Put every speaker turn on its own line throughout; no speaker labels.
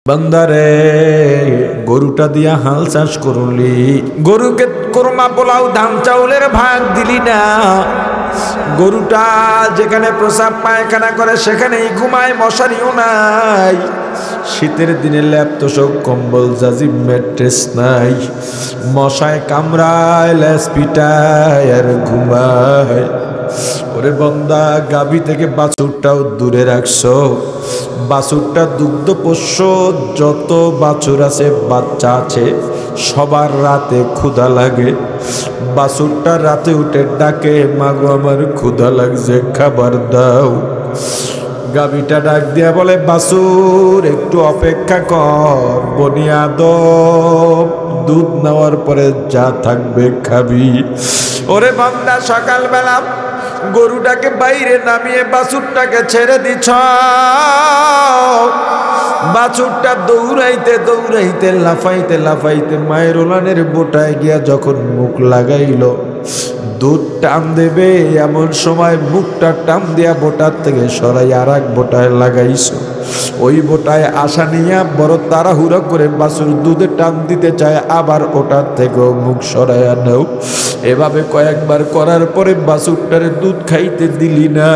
বান্দারে গরুটা দিয়া হাল চাষ করলি, গরুকে কোরমা পোলাও ধান চাউলের ভাগ দিলি না। গরুটা যেখানে প্রসাব পায়খানা করে সেখানেই ঘুমায়, মশারিও নাই। শীতের দিনে ল্যাপ তোষক কম্বল জাজিম ম্যাট্রেস নাই, মশায় কামড়ায় ল্যাস পিটায় আর ঘুমায়। ওরে বন্দা, গাভী থেকে বাছুরটাও দূরে রাখছো। বাছুরটা দুগ্ধ পোষ্য, যত বাছুর আছে বাচ্চা আছে সবার রাতে ক্ষুধা লাগে। বাছুরটা রাতে উঠে ডাকে, মাগো আমার ক্ষুধা লাগছে, খাবার দাও। গাভীটা ডাক দিয়া বলে, বাছুর একটু অপেক্ষা কর, বনিয়াদম দুধ নেওয়ার পরে যা থাকবে খাবি। ওরে বান্দা, সকালবেলা গরুটাকে বাইরে নামিয়ে বাছুরটাকে ছেড়ে দিছ। বাছুরটা দৌড়াইতে দৌড়াইতে লাফাইতে লাফাইতে মায়ের ওলানের বোটায় গিয়া যখন মুখ লাগাইল, দুধ টান দেবে এমন সময় মুখটা টান দিয়া বোটার থেকে সরাই আর এক বোটায় লাগাইছ। ওই বোটায় আশা নিয়ে বড় তাড়াহুড়ো করে বাছুর দুধে টান দিতে চায়, আবার ওটার থেকেও মুখ সরাইয়া নাও। এভাবে কয়েকবার করার পরে বাছুরটারে দুধ খাইতে দিলি না।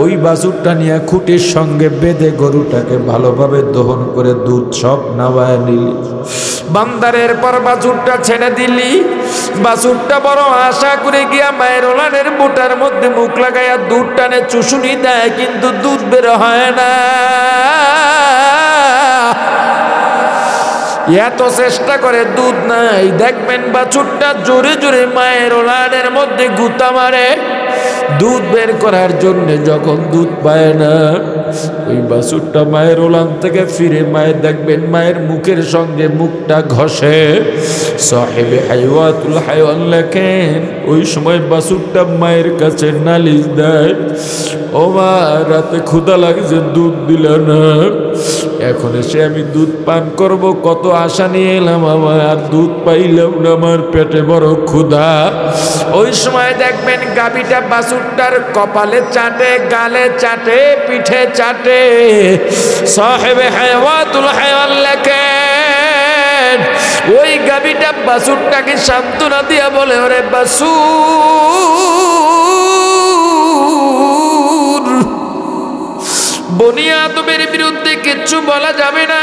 ওই বাছুরটা নিয়ে খুঁটির সঙ্গে বেঁধে গরুটাকে ভালোভাবে দহন করে দুধ সব নামায় নিলি। বান্দারের পর বাছুরটা ছেড়ে দিলি। বাছুরটা বড় আশা করে গিয়া মায়ের ওলানের বোটার মধ্যে মুখ লাগাইয়া দুধ টানে চুষুনি দেয়, কিন্তু দুধ বের হয় না। এত চেষ্টা করে দুধ নাই। দেখবেন বাছুরটা জোরে জোরে মায়ের ওলানের মধ্যে গুতা মারে দুধ বের করার জন্য। যখন দুধ পায় না, ওই বাছুরটা মায়ের ওলান থেকে ফিরে মায়ের দেখবেন মায়ের মুখের সঙ্গে মুখটা ঘষে। সাহেবে হাইওয়াতুল হাইওয়ান লেখেন, ওই সময় বাছুরটা মায়ের কাছে নালিশ দেয়, ও মা, রাতে ক্ষুধা লাগছে, দুধ দিল না। এখন এসে আমি দুধ পান করব, কত আশা নিয়ে এলাম, আমার আর দুধ পাইলাম না, আমার পেটে বড় ক্ষুধা। ওই সময় দেখবেন গাভীটা বাছুরটার কপালে চাটে, গালে চাটে, পিঠে চাটে। সাহেবে হায়াতুল হায়াল লেখেন, ওই গাভীটা বাছুরটাকে সান্ত্বনা দিয়া বলে, ওরে বাছুর, বনি আদমের বিরুদ্ধে কিচ্ছু বলা যাবে না।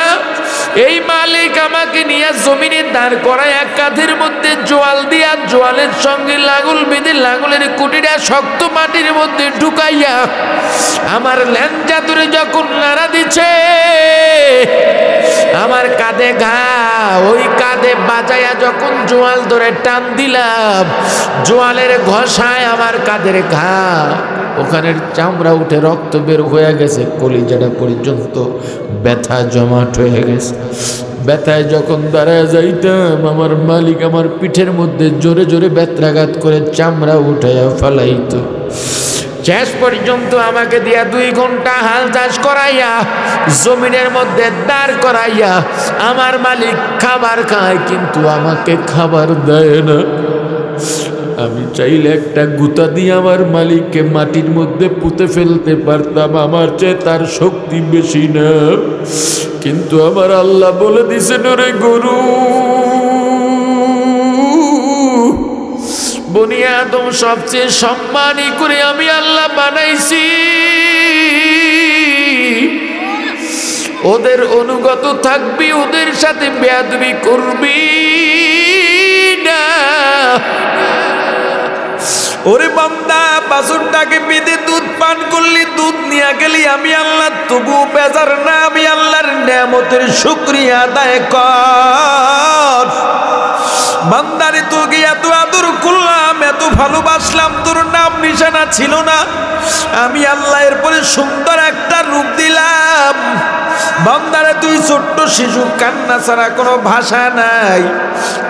এই মালিক আমাকে নিয়ে জমিনে দাঁড় করায়, এক কাঁধের মধ্যে জোয়াল দিয়া জোয়ালের সঙ্গে লাঙল বেঁধে লাঙলের কুটিটা শক্ত মাটির মধ্যে ঢুকাইয়া আমার ল্যাঞ্জা ধরে যখন নাড়া দিচ্ছে, আমার কাঁধে ঘা, ওই কাঁধে বাজাইয়া যখন জোয়াল ধরে টান দিলাম, জোয়ালের ঘষায় আমার কাঁধের ঘা, ওখানের চামড়া উঠে রক্ত বের হয়ে গেছে, কলিজাটা পর্যন্ত ব্যথা জমাট হয়ে গেছে। ব্যথায় যখন দাঁড়ায় যাইতাম, আমার মালিক আমার পিঠের মধ্যে জোরে জোরে ব্যথাঘাত করে চামড়া উঠাইয়া ফেলাইতো। শেষ পর্যন্ত আমাকে দিয়া 2 ঘন্টা হাল চাষ করাইয়া জমিনের মধ্যে দাঁড় করাইয়া আমার মালিক খাবার খায়, কিন্তু আমাকে খাবার দেয় না। আমি চাইলে একটা গুতা দিয়ে আমার মালিককে মাটির মধ্যে পুঁতে ফেলতে পারতাম, আমার চেয়ে তার শক্তি বেশি না। কিন্তু আমার আল্লাহ বলে দিছেন, রে গরু, বনি আদম সবচেয়ে সম্মানী করে আমি আল্লাহ বানাইছি, ওদের অনুগত থাকবি, ওদের সাথে বেয়াদবি করবি না। ওরে বান্দা, বাছুরটাকে বেঁধে দুধ পান করলি, দুধ নিয়ে গেলি, আমি আল্লাহ তবু বেজার না। আমি আল্লাহর নেয়ামতের শুকরিয়া আদায় কর। বান্দারে তোকে এত আদর করলাম, এত ভালোবাসলাম, তোর নাম নিশানা ছিল না, আমি আল্লাহ এরপরে সুন্দর একটা রূপ দিলাম। বান্দারে তুই ছোট্ট শিশু, কান্না ছাড়া কোনো ভাষা নাই।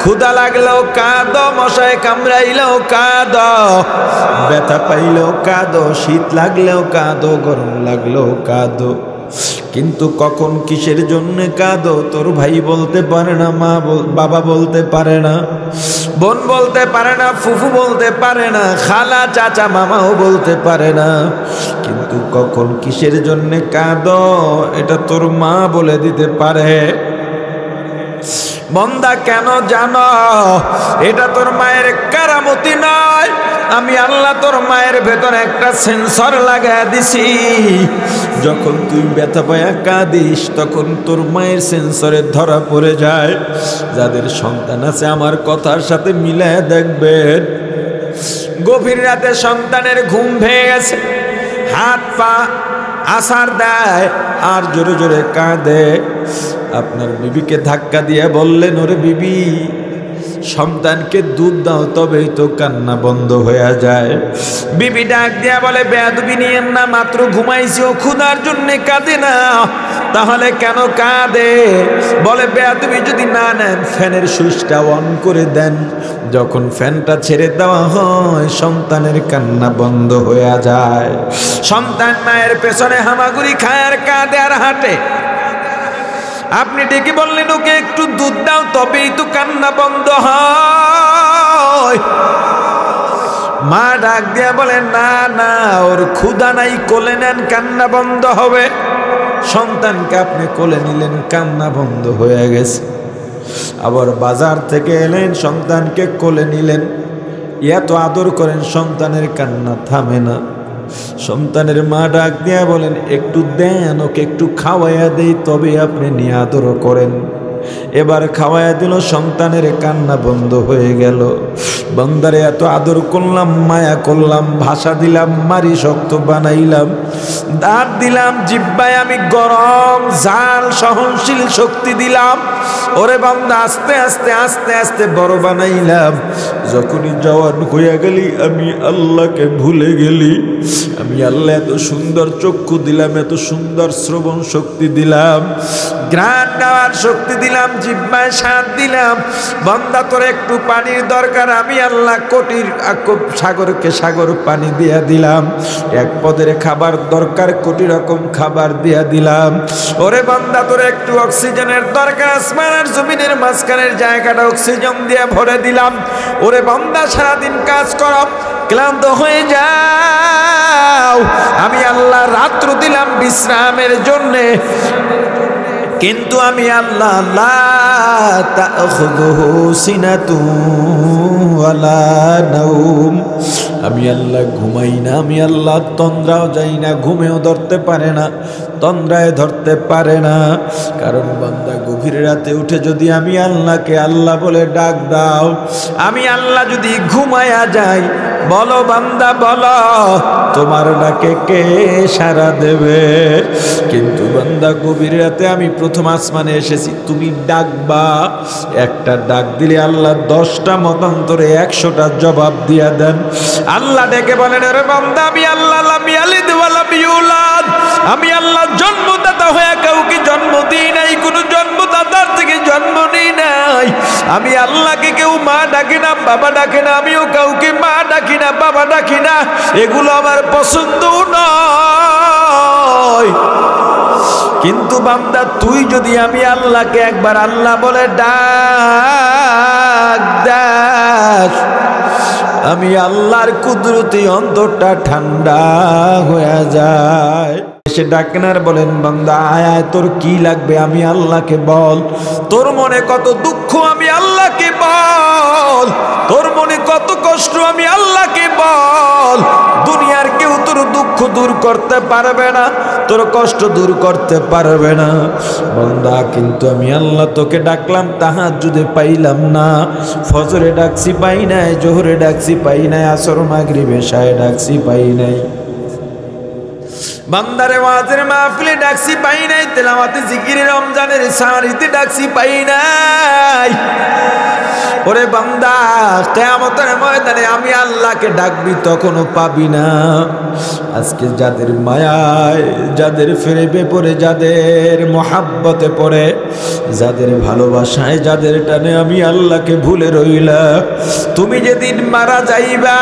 ক্ষুধা লাগলেও কাঁদ, মশায় কামড়াইলেও কাঁদ, ব্যথা পাইলেও কাঁদ, শীত লাগলেও কাঁদ, গরম লাগলেও কাঁদ। কিন্তু কখন কিসের জন্য কাঁদো তোর ভাই বলতে পারে না, বাবা বলতে পারে না, বোন বলতে পারে না, ফুফু বলতে পারে না, খালা চাচা মামাও বলতে পারে না। কিন্তু কখন কিসের জন্য কাঁদো এটা তোর মা বলে দিতে পারে। বন্দা কেন জানো? এটা তোর মায়ের কারামতি নয়, আমি আল্লাহ তোর মায়ের ভেতরে একটা সেন্সর লাগায় দিছি। যখন তুই ব্যথা পায়া কাঁদিস তখন তোর মায়ের সেন্সরে ধরা পড়ে যায়। যাদের সন্তান আছে আমার কথার সাথে মিলায় দেখবেন, গভীর রাতে সন্তানের ঘুম ভেঙে গেছে, হাত পা আছাড় দেয় আর জোরে জোরে কাঁদে। আপনার বিবিকে ধাক্কা দিয়ে বললেন, ওরে বিবি সন্তানকে দুধ দাও, তবেই তো কান্না বন্ধ হয়ে যায়। বিবি ডাক দিয়া বলে, বেয়াদবি নিয়েন না, মাত্র ঘুমাইছি, ও ক্ষুধার জন্য কাঁদে না, তাহলে কেন কাঁদে? বলে, বেয়াদবি যদি না নেন ফ্যানের সুইচটা অন করে দেন, যখন ফ্যানটা ছেড়ে দেওয়া হয় সন্তানের কান্না বন্ধ হয়ে যায়। সন্তান মায়ের পেছনে হামাগুড়ি খায় আর কাঁদে আর হাঁটে। আপনি ডেকে বললেন ওকে একটু দুধ দাও, তবেই তো কান্না বন্ধ হয়। মা ডাক দিয়া বলে, না না, ওর ক্ষুধা নাই, কোলে নেন, কান্না বন্ধ হবে। সন্তানকে আপনি কোলে নিলেন, কান্না বন্ধ হয়ে গেছে। আবার বাজার থেকে এলেন, সন্তানকে কোলে নিলেন, এত আদর করেন, সন্তানের কান্না থামে না। সন্তানের মা ডাক দিয়া বলেন, একটু দেন, ওকে একটু খাওয়াইয়া দেই, তবে আপনি নিয়ে আদরও করেন। এবার খাওয়াইয়া দিল, সন্তানের কান্না বন্ধ হয়ে গেল। বান্দারে এত আদর করলাম, মায়া করলাম, ভাষা দিলাম, মারি শক্ত বানাইলাম, দাঁত দিলাম, জিহ্বায় আমি গরম জাল সহনশীল শক্তি দিলাম। ওরে বান্দা আস্তে আস্তে আস্তে আস্তে বড় বানাইলাম। যখনই জওয়ান হইয়া গেলি আমি আল্লাহকে ভুলে গেলি। আমি আল্লাহ এত সুন্দর চক্ষু দিলাম, এত সুন্দর শ্রবণ শক্তি দিলাম, ঘ্রাণ নেওয়ার শক্তি দিলাম, জিহ্বায় স্বাদ দিলাম। বান্দা তোর একটু পানির দরকার, আমি আল্লাহ কোটির সাগরকে সাগর পানি দিয়া দিলাম। এক পদের খাবার দরকার, কোটি রকম খাবার দিয়া দিলাম। ওরে বান্দা তোর একটু অক্সিজেনের দরকার, আসমানের জমিনের মাঝখানের জায়গাটা অক্সিজেন দিয়ে ভরে দিলাম। ওরে বান্দা সারাদিন কাজ করো, ক্লান্ত হয়ে যাও, আমি আল্লাহ রাত্র দিলাম বিশ্রামের জন্যে। কিন্তু আমি আল্লাহ লা তাখুযুহু সিনাতুন ওয়ালা নাওম, আমি আল্লাহ ঘুমাই না, আমি আল্লাহ তন্দ্রাও যাই না, ঘুমেও ধরতে পারে না, তন্দ্রায় ধরতে পারে না। কারণ বান্দা গভীর রাতে উঠে যদি আমি আল্লাহকে আল্লাহ বলে ডাক দাও, আমি আল্লাহ যদি ঘুমায়া যাই, বলো বান্দা বলো, তোমার ডাকে কে সাড়া দেবে? কিন্তু বান্দা গভীর রাতে আমি প্রথম আসমানে এসেছি, তুমি ডাকবা, একটা ডাক দিলে আল্লাহ 10টা মতান্তরে 100টা জবাব দিয়া দেন। আল্লাহ ডেকে বলেন, আরে বান্দা আমি আল্লাহ লাম ইয়ালিদ ওয়া লাম ইউলাদ, আমি আল্লাহ জন্মদাতা হয়ে কাউকে জন্ম দিই নাই, কোনো জন্মদাতার থেকে জন্ম নিই নাই। আমি আল্লাহকে কেউ মা ডাকে না, বাবা ডাকে না, আমিও কাউকে মা ডাকি না, বাবা ডাকি না, এগুলো আমার পছন্দ নয়। কিন্তু বান্দা তুই যদি আমি আল্লাহকে একবার আল্লাহ বলে ডাক দেখ, আমি আল্লাহর কুদরতি অন্তরটা ঠান্ডা হয়ে যায়। সে ডাকেন আর বলেন, বান্দা আয় আয়, তোর কি লাগবে আমি আল্লাহকে বল, তোর মনে কত দুঃখ আমি আল্লাহকে বল, তোর মনে কত কষ্ট আমি আল্লাহকে বল। দুনিয়ার কেউ তোর দুঃখ দূর করতে পারবে না, তোর কষ্ট দূর করতে পারবে না বান্দা। কিন্তু আমি আল্লাহ তোকে ডাকলাম, তাহাজ্জুদে পাইলাম না, ফজরে ডাকছি পাই নাই, জোহরে ডাকছি পাই নাই, আসর মাগরিব এশায় ডাকছি পাই নাই, বান্দারে ওয়াজের মাহফিলে ডাকছি পাই নাই, তেলাওয়াতে জিকিরে রমজানের সারিতে ডাকছি পাই নাই। ওরে বান্দা কিয়ামতের ময়দানে আমি আল্লাহকে ডাকবি, তখনও পাবি না। আজকে যাদের মায়ায়, যাদের ফেরেবে পড়ে, যাদের মহাব্বতে পড়ে, যাদের ভালোবাসায়, যাদের টানে আমি আল্লাহকে ভুলে রইলাম, তুমি যেদিন মারা যাইবা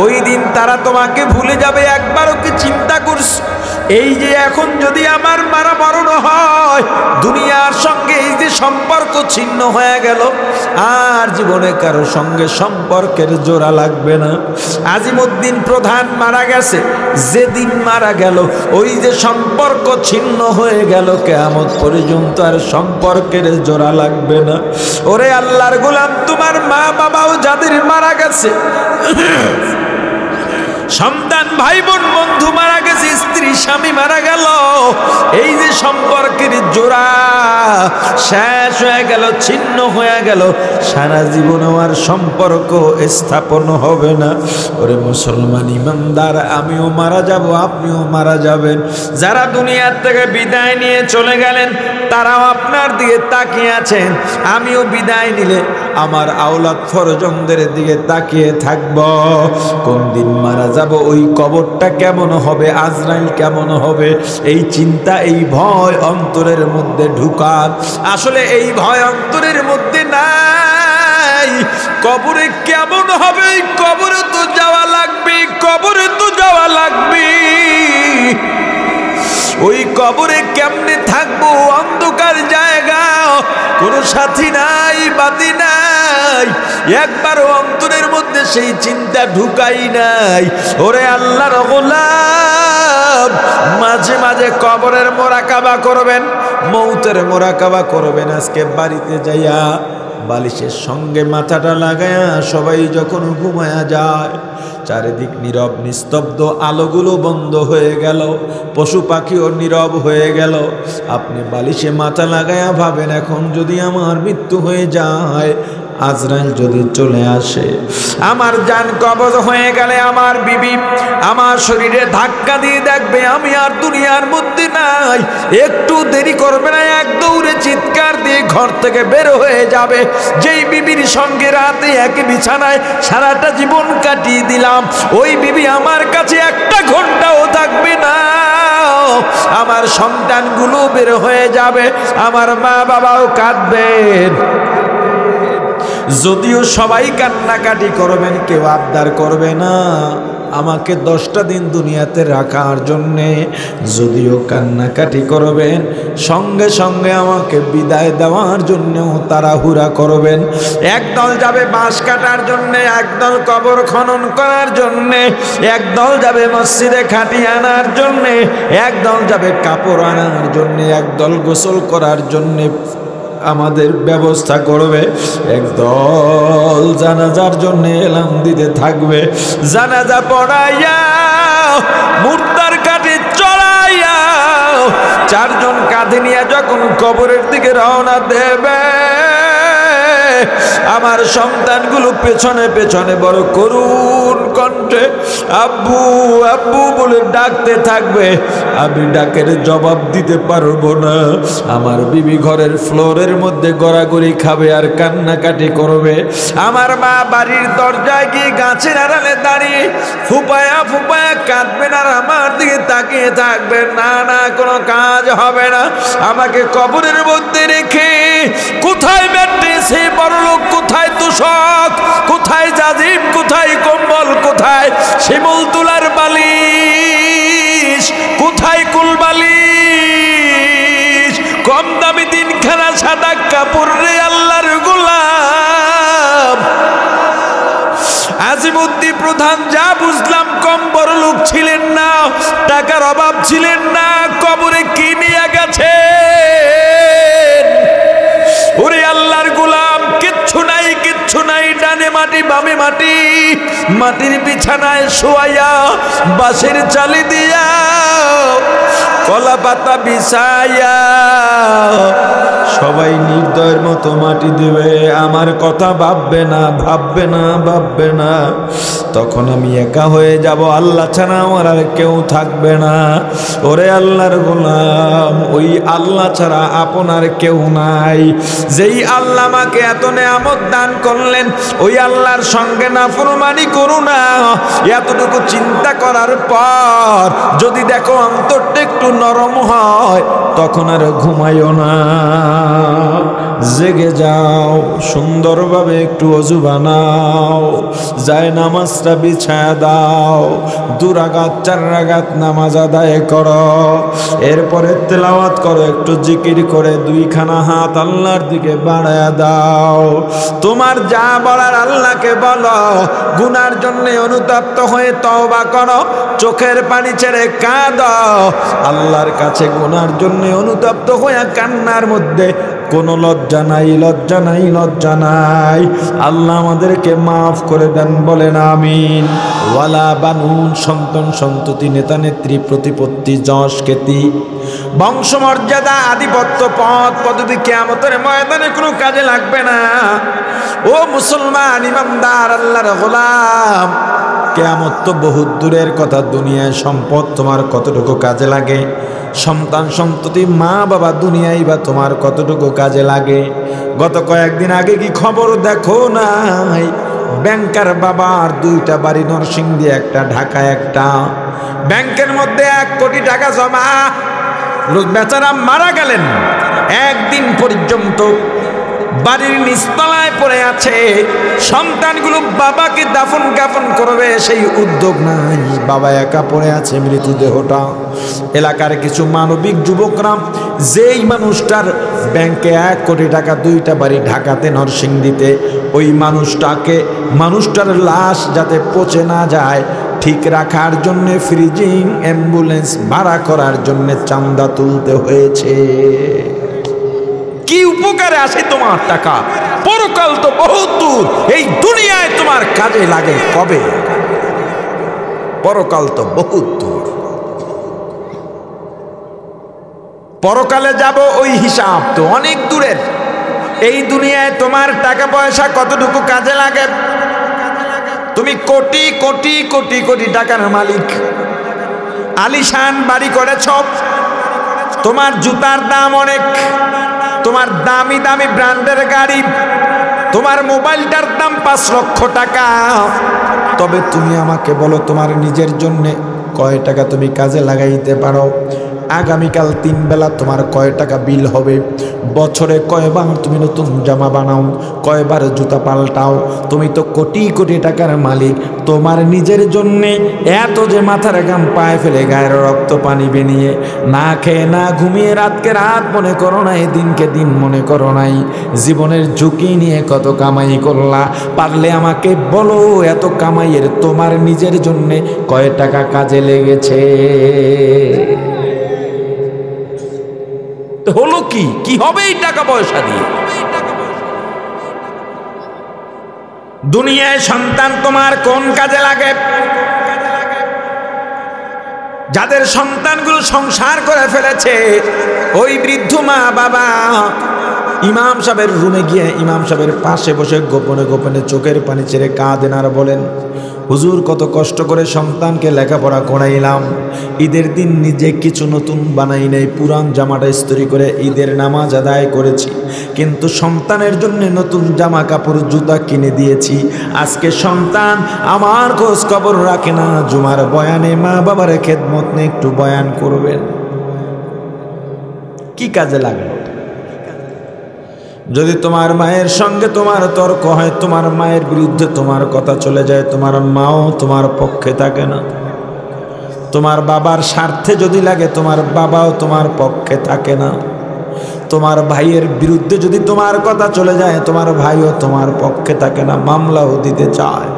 ওই দিন তারা তোমাকে ভুলে যাবে। একবারও কি চিন্তা করছো এই যে এখন যদি আমার মারা মরণ হয়, দুনিয়ার সঙ্গে এই যে সম্পর্ক ছিন্ন হয়ে গেল, আর জীবনে কারো সঙ্গে সম্পর্কের জোড়া লাগবে না। আজিমউদ্দিন প্রধান মারা গেছে, যেদিন মারা গেল ওই যে সম্পর্ক ছিন্ন হয়ে গেল, কিয়ামত পর্যন্ত আর সম্পর্কের জোড়া লাগবে না। ওরে আল্লাহর গোলাম, তোমার মা বাবাও যাদের মারা গেছে, সন্তান ভাই বোন বন্ধু মারা গেছে, স্ত্রী স্বামী মারা গেল, এই যে সম্পর্কের জোড়া শেষ হয়ে গেল, ছিন্ন হয়ে গেল, সারা জীবন আর সম্পর্ক স্থাপন হবে না। ওরে মুসলমান ইমানদার, আমিও মারা যাব, আপনিও মারা যাবেন। যারা দুনিয়ার থেকে বিদায় নিয়ে চলে গেলেন তারাও আপনার দিকে তাকিয়ে আছেন। আমিও বিদায় নিলে আমার আওলাদ ফরজনদের দিকে তাকিয়ে থাকব। কোন দিন মারা যাব, ওই কবরটা কেমন হবে, আজরাইল কেমন হবে, এই চিন্তা এই ভয় অন্তরের মধ্যে ঢুকান। আসলে এই ভয় অন্তরের মধ্যে নাই। কবরে কেমন হবে, কবরে তো যাওয়া লাগবে, কবরে তো যাওয়া লাগবে। ওই কবরে কেমনে থাকবো, অন্ধকার জায়গা, কোনো সাথী নাই, বাতি নাই, একবারও অন্তরের মধ্যে সেই চিন্তা ঢুকাই নাই। ওরে আল্লাহর গোলাম, মাঝে মাঝে কবরের মোরাকাবা করবেন, মৌতের মোরাকাবা করবেন। আজকে বাড়িতে যাইয়া বালিশের সঙ্গে মাথাটা লাগায়া সবাই যখন ঘুমায়া যায়, চারিদিক নীরব নিস্তব্ধ, আলোগুলো বন্ধ হয়ে গেল, পশু পাখিও নীরব হয়ে গেল। আপনি বালিশে মাথা লাগায়া ভাবেন, এখন যদি আমার মৃত্যু হয়ে যায়, আজরাইল যদি চলে আসে, আমার জান কবজ হয়ে গেলে আমার বিবি আমার শরীরে ধাক্কা দিয়ে দেখবে আমি আর দুনিয়ার মধ্যে নাই, একটু দেরি করবে না, এক দৌড়ে চিৎকার দিয়ে ঘর থেকে বের হয়ে যাবে। যেই বিবির সঙ্গে রাতে একই বিছানায় সারাটা জীবন কাটিয়ে দিলাম, ওই বিবি আমার কাছে একটা ঘন্টাও থাকবে না। আমার সন্তানগুলো বের হয়ে যাবে, আমার মা বাবাও কাঁদবেন। যদিও সবাই কান্নাকাটি করবেন, কেউ আবদার করবে না আমাকে 10টা দিন দুনিয়াতে রাখার জন্যে, যদিও কান্নাকাটি করবেন, সঙ্গে সঙ্গে আমাকে বিদায় দেওয়ার জন্যেও তাড়াহুড়া করবেন। একদল যাবে বাঁশ কাটার জন্যে, একদল কবর খনন করার জন্যে, একদল যাবে মসজিদে খাটি আনার জন্যে, একদল যাবে কাপড় আনার জন্যে, একদল গোসল করার জন্যে আমাদের ব্যবস্থা করবে, একদল জানাজার জন্য এলাম দিতে থাকবে। জানাজা পড়াইয়া মুর্দার কাঠে চড়াইয়া 4 জন কাঁধে নিয়ে যখন কবরের দিকে রওনা দেবে, আমার সন্তানগুলো পেছনে পেছনে বড় করুণ কণ্ঠে আব্বু আব্বু বলে ডাকতে থাকবে। আমি ডাকের জবাব দিতে পারবো না। আমার বিবি ঘরের ফ্লোরের মধ্যে গড়াগড়ি খাবে আর কান্নাকাটি করবে। আমার মা বাড়ির দরজায় গিয়ে গাছের আড়ালে দাঁড়িয়ে ফুপায়া ফুপায়া কাঁদবেন আর আমার দিকে তাকিয়ে থাকবেন। না না, কোনো কাজ হবে না। আমাকে কবরের মধ্যে রেখে কোথায় ম্যাট্রেসে বড়লোক, কোথায় তোষক, কোথায় জাজিম, কোথায় কম্বল, কোথায় শিমুল তুলার বালিশ, কোথায় কুল বালিশ, কম দামি 3খানা সাদা কাপড় রে আল্লাহর গোলাম। আজিমউদ্দিন প্রধান যা বুঝলাম কম বড় লোক ছিলেন না, টাকার অভাব ছিলেন না। কবরে কি নিয়ে গেছে ওরে আল্লাহর গোলাম? কিচ্ছু নাই, কিচ্ছু নাই। ডানে মাটি বামে মাটি, মাটির বিছানায় শোয়াইয়া বাঁশের চালি দিয়া কলা পাতা বিছাইয়া সবাই নির্দয়ের মতো মাটি দেবে। আমার কথা ভাববে না, ভাববে না, ভাববে না। তখন আমি একা হয়ে যাব, আল্লাহ ছাড়া আমার আর কেউ থাকবে না। ওরে আল্লাহর গোলাম, ওই আল্লাহ ছাড়া আপনার কেউ নাই। যেই আল্লাহ আমাকে এত নেয়ামত দান করলেন, ওই আল্লাহর সঙ্গে নাফরমানি করো না। এতটুকু চিন্তা করার পর যদি দেখো অন্তরটা একটু নরম হয়, তখন আর ঘুমাইও না। জেগে যাও, সুন্দরভাবে একটু অজু বানাও, যায় নামাজটা বিছায়া দাও, 2 রাকাত 4 রাকাত নামাজ আদায় করো, এরপরে তেলাওয়াত করো, একটু জিকির করে 2 খানা হাত আল্লাহর দিকে বাড়ায়া দাও। তোমার যা বলার আল্লাহকে বলো, গুনার জন্য অনুতপ্ত হয়ে তওবা করো, চোখের পানি ছেড়ে কাঁদো আল্লাহর কাছে। গুনার জন্য অনুতপ্ত হয়ে কান্নার মধ্যে কোনো লজ্জা নাই, লজ্জা নাই, লজ্জা নাই। আল্লাহ আমাদেরকে মাফ করে দেন, বলেন আমিন। ওয়ালা বানুন, সন্তান সন্ততি, নেতা নেত্রী, প্রতিপত্তি, যশ খ্যাতি, বংশমর্যাদা, আধিপত্য, পদ পদবী কিয়ামতের ময়দানে কোনো কাজে লাগবে না। ও মুসলমান ইমানদার আল্লাহর গোলাম, কিয়ামত তো বহুত দূরের কথা, দুনিয়ায় সম্পদ তোমার কতটুকু কাজে লাগে? সন্তান সন্ততি, মা বাবা, দুনিয়ায় বা তোমার কতটুকু কাজে লাগে? গত কয়েকদিন আগে কি খবর দেখো নাই? ব্যাংকার বাবার 2টা বাড়ি, নরসিংদী একটা, ঢাকায় একটা। ব্যাংকের মধ্যে 1 কোটি টাকা জমা। লোক বেচারা মারা গেলেন, একদিন পর্যন্ত বাড়ির নিচতলায় পড়ে আছে। সন্তানগুলো বাবাকে দাফন কাফন করবে, সেই উদ্যোগ নাই। বাবা একা পড়ে আছে মৃতদেহটা। এলাকার কিছু মানবিক যুবকরা, যেই মানুষটার ব্যাংকে 1 কোটি টাকা, 2টা বাড়ি ঢাকাতে, নরসিংদীতে, ওই মানুষটার লাশ যাতে পচে না যায় ঠিক রাখার জন্য ফ্রিজিং অ্যাম্বুলেন্স ভাড়া করার জন্য চাঁদা তুলতে হয়েছে। কি উপকারে আসে তোমার টাকা? পরকাল তো বহুত দূর, এই দুনিয়ায় তোমার কাজে লাগে কবে? পরকাল তো বহুত দূর। পরকালে যাব, ওই হিসাব তো অনেক দূরের। এই দুনিয়ায় তোমার টাকা পয়সা কতটুকু কাজে লাগে? তুমি কোটি কোটি কোটি কোটি টাকার মালিক, আলিশান বাড়ি করেছ, তোমার জুতার দাম অনেক, তোমার দামি দামি ব্র্যান্ডের গাড়ি, তোমার মোবাইলটার দাম 5 লক্ষ টাকা। তবে তুমি আমাকে বলো, তোমার নিজের জন্য কয় টাকা তুমি কাজে লাগাইতে পারো? আগামীকাল 3 বেলা তোমার কয় টাকা বিল হবে? বছরে কয়বার তুমি নতুন জামা বানাও, কয়বার জুতা পাল্টাও? তুমি তো কোটি কোটি টাকার মালিক। তোমার নিজের জন্যে এত যে মাথার ঘাম পায়ে ফেলে গায়ের রক্ত পানি বেনিয়ে না খেয়ে না ঘুমিয়ে রাতকে রাত মনে করো নাই, দিনকে দিন মনে করো নাই, জীবনের ঝুঁকি নিয়ে কত কামাই করলা? পারলে আমাকে বলো, এত কামাইয়ের তোমার নিজের জন্যে কয় টাকা কাজে লেগেছে? হলো কি হবে এই টাকা পয়সা দিয়ে? দুনিয়ায় সন্তান তোমার কোন কাজে লাগে? যাদের সন্তানগুলো সংসার করে ফেলেছে, ওই বৃদ্ধ মা বাবা ইমাম সাহেবের রুমে গিয়ে ইমাম সাহেবের পাশে বসে গোপনে গোপনে চোখের পানি ছেড়ে কাঁদেন আর বলেন, হুজুর কত কষ্ট করে সন্তানকে লেখাপড়া করাইলাম, ঈদের দিন নিজে কিছু নতুন বানাই নাই, পুরান জামাটা ইস্ত্রি করে ঈদের নামাজ আদায় করেছি, কিন্তু সন্তানের জন্য নতুন জামা কাপড় জুতা কিনে দিয়েছি। আজকে সন্তান আমার খোঁজ খবর রাখে না। জুমার বয়ানে মা বাবার খেদমত নিয়ে একটু বয়ান করবেন। কি কাজে লাগলো? যদি তোমার মায়ের সঙ্গে তোমার তর্ক হয়, তোমার মায়ের বিরুদ্ধে তোমার কথা চলে যায়, তোমার মাও তোমার পক্ষে থাকে না। তোমার বাবার স্বার্থে যদি লাগে, তোমার বাবাও তোমার পক্ষে থাকে না। তোমার ভাইয়ের বিরুদ্ধে যদি তোমার কথা চলে যায়, তোমার ভাইও তোমার পক্ষে থাকে না, মামলাও দিতে চায়।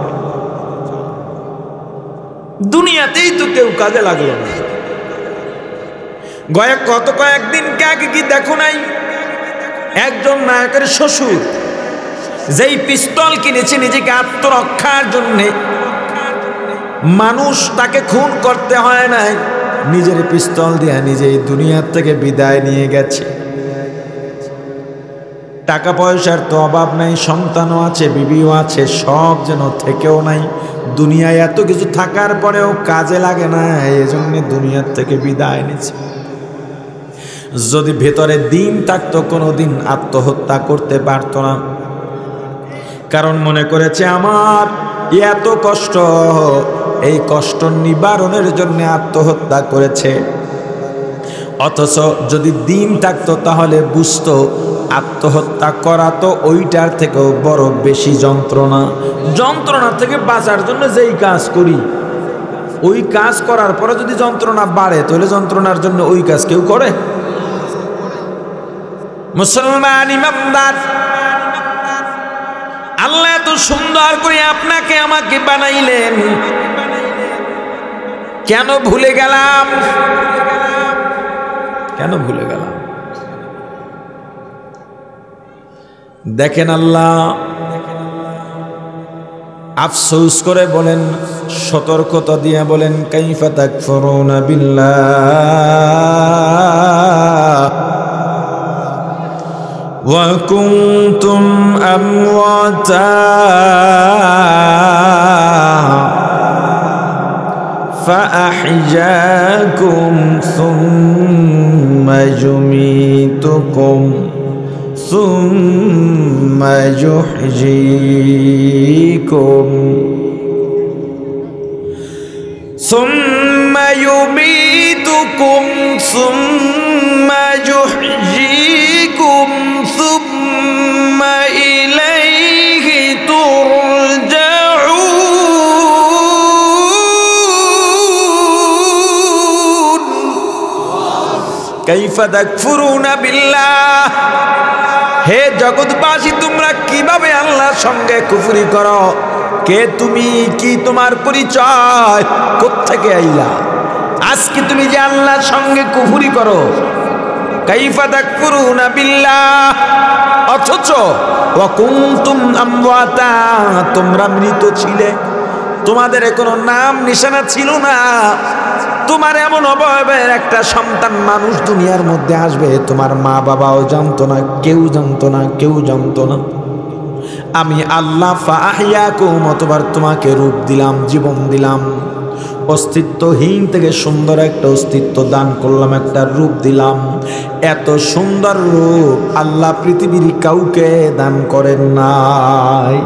দুনিয়াতেই তো কেউ কাজে লাগলো না। কয়েকদিনকে আগে কি দেখো নাই, একজন নায়কের শ্বশুর যেই পিস্তল কিনেছে নিজেকে আত্মরক্ষার জন্যে, মানুষ তাকে খুন করতে হয় নাই, নিজের পিস্তল দিয়ে নিজেই দুনিয়ার থেকে বিদায় নিয়ে গেছে। টাকা পয়সার তো অভাব নাই, সন্তানও আছে, বিবিও আছে, সব যেন থেকেও নাই। দুনিয়ায় এত কিছু থাকার পরেও কাজে লাগে না, এজন্য দুনিয়ার থেকে বিদায় নিচ্ছে। যদি ভেতরে দিন থাকতো, কোনোদিন আত্মহত্যা করতে পারত না। কারণ মনে করেছে আমার এত কষ্ট, এই কষ্ট নিবারণের জন্য আত্মহত্যা করেছে। অথচ যদি দিন থাকতো তাহলে বুঝতো আত্মহত্যা করা তো ওইটার থেকেও বড় বেশি যন্ত্রণা। যন্ত্রণা থেকে বাঁচার জন্য যেই কাজ করি, ওই কাজ করার পরে যদি যন্ত্রণা বাড়ে তাহলে যন্ত্রণার জন্য ওই কাজ কেউ করে? মুসলমান ইমানদার, আল্লাহ এত সুন্দর করে আপনাকে আমাকে বানাইলেন, কেন ভুলে গেলাম? কেন ভুলে গেলাম? দেখেন আল্লাহ আফসোস করে বলেন, সতর্কতা দিয়ে বলেন, কাইফা তাকফুরুনা বিল্লাহ ওয়া কুনতুম আমওয়াতা فأحياكم ثم يميتكم ثم يحييكم ثم يميتكم ثم يحييكم ثم إليه ترجعون كيف تكفرون بالله হে জগৎবাসী, তোমরা কিভাবে আল্লাহর সঙ্গে কুফরি করো? কে তুমি? কি তোমার পরিচয়? কোত্থেকে আইলা? আজকে তুমি যে আল্লাহর সঙ্গে কুফরি করো, কাইফা তাকফুরুনা বিল্লাহ, অথচ ওয়া কুনতুম আমওয়াতা, তোমরা মৃত ছিলে, তোমাদের কোনো নাম নিশানা ছিল না। তোমার এমন অবয়বের একটা সন্তান মানুষ দুনিয়ার মধ্যে আসবে, তোমার মা বাবাও জানতো না, কেউ জানতো না, কেউ জানতো না। আমি আল্লাহ ফাহিয়াকুম, অতবার তোমাকে রূপ দিলাম, জীবন দিলাম, অস্তিত্বহীন থেকে সুন্দর একটা অস্তিত্ব দান করলাম, একটা রূপ দিলাম। এত সুন্দর রূপ আল্লাহ পৃথিবীর কাউকে দান করেন নাই।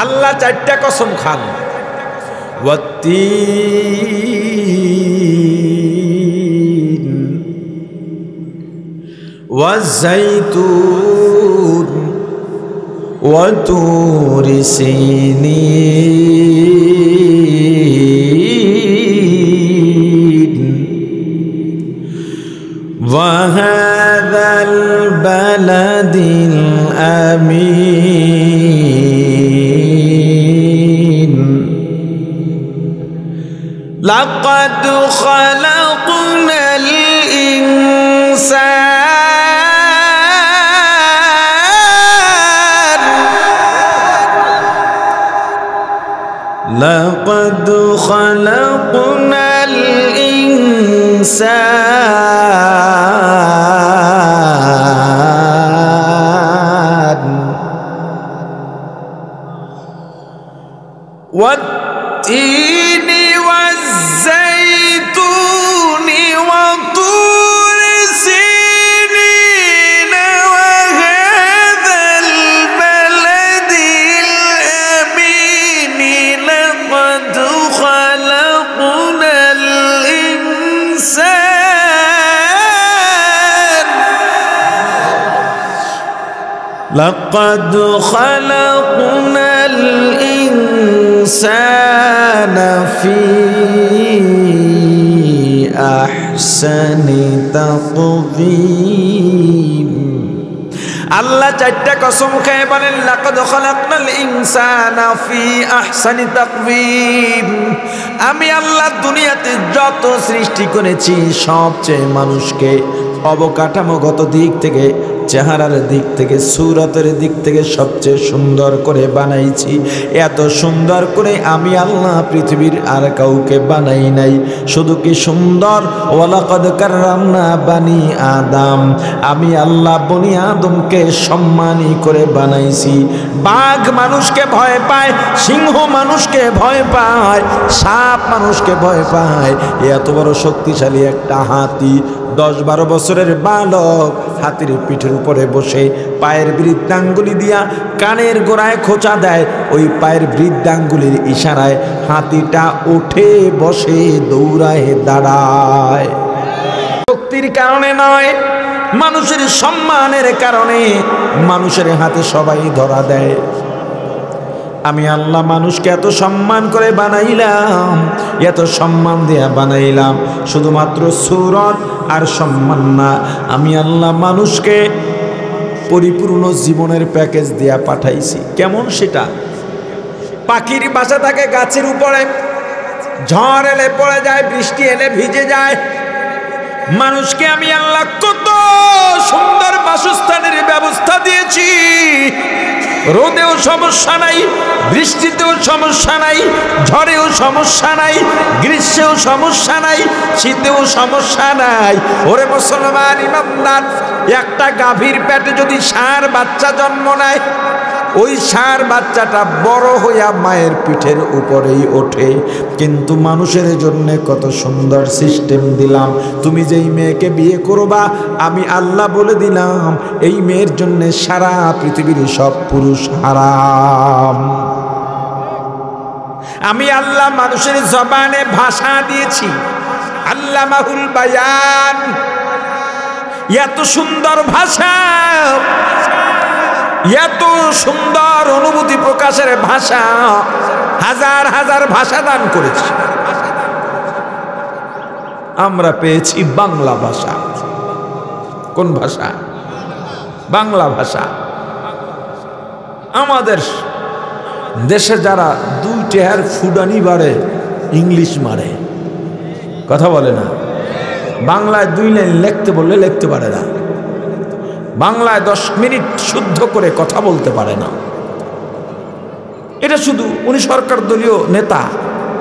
আল্লাহ চারটা কসম খান, ওয়াত্তিন ওয়াজ্জাইতুন ওয়াতুরি সিনিন ওয়াহাযাল বালাদিল আমিন লাকাদ খালাকনাল ইনসান লাকাদ খালাকনাল ইনসান والتين والزيتون وطور سينين وهذا البلد الأمين لقد خلقنا الإنسان لقد خلقنا الإنسان في أحسن تقويم আল্লাহ চারটা কসম খেয়ে বলেন, লাকাদ খালাকনাল ইনসানা ফি আহসানি তাকওয়িম, আমি আল্লাহ দুনিয়াতে যত সৃষ্টি করেছি সবচেয়ে মানুষকে অবকাঠামোগত দিক থেকে, চেহারার দিক থেকে, সূরতের দিক থেকে সবচেয়ে সুন্দর করে বানাইছি। এত সুন্দর করে আমি আল্লাহ পৃথিবীর আর কাউকে বানাই নাই। শুধু কি সুন্দর, ওয়ালাকাদ কাররামনা বানি আদম, আমি আল্লাহ বনি আদমকে সম্মানী করে বানাইছি। বাঘ মানুষকে ভয় পায়, সিংহ মানুষকে ভয় পায়, সাপ মানুষকে ভয় পায়। এত বড় শক্তিশালী একটা হাতি, 10-12 বছরের বালক হাতির পিঠের উপরে বসে পায়ের বৃদ্ধাঙ্গুলি দিয়া কানের গোড়ায় খোঁচা দেয়, ওই পায়ের বৃদ্ধাঙ্গুলির ইশারায় হাতিটা উঠে বসে, দৌড়ায়, দাঁড়ায়। শক্তির কারণে নয়, মানুষের সম্মানের কারণে মানুষের হাতে সবাই ধরা দেয়। আমি আল্লাহ মানুষকে এত সম্মান করে বানাইলাম, এত সম্মান দিয়া বানাইলাম, শুধুমাত্র সূরত আর সম্মান না, আমি আল্লাহ মানুষকে পরিপূর্ণ জীবনের প্যাকেজ দিয়া পাঠাইছি। কেমন সেটা? পাখির বাসা থাকে গাছের উপরে, ঝড় এলে পড়ে যায়, বৃষ্টি এলে ভিজে যায়। মানুষকে আমি আল্লাহ কত সুন্দর বাসস্থানের ব্যবস্থা দিয়েছি। রোদেও সমস্যা নাই, বৃষ্টিতেও সমস্যা নাই, ঝড়েও সমস্যা নাই, গ্রীষ্মেও সমস্যা নাই, শীতেও সমস্যা নাই। ওরে মুসলমান ইমানদার, একটা গাভীর পেটে যদি ষাঁড় বাচ্চা জন্ম নেয়, ওই ষাঁড় বাচ্চাটা বড় হইয়া মায়ের পিঠের উপরেই ওঠে। কিন্তু মানুষের জন্য কত সুন্দর সিস্টেম দিলাম। তুমি যেই মেয়েকে বিয়ে করবা, আমি আল্লাহ বলে দিলাম এই মেয়ের জন্য সারা পৃথিবীর সব পুরুষ হারাম। আমি আল্লাহ মানুষের জবানে ভাষা দিয়েছি, আল্লামাহুল বায়ান, এত সুন্দর ভাষা, এত সুন্দর অনুভূতি প্রকাশের ভাষা, হাজার হাজার ভাষা দান করেছি। আমরা পেয়েছি বাংলা ভাষা। কোন ভাষা? বাংলা ভাষা। আমাদের দেশে যারা 2 টাকার ফুডানি বাড়ে, ইংলিশ মারে, কথা বলে না। বাংলায় 2 লাইন লিখতে বললে লিখতে পারে না। বাংলায় 10 মিনিট শুদ্ধ করে কথা বলতে পারে না। এটা শুধু উনি সরকার দলীয় নেতা,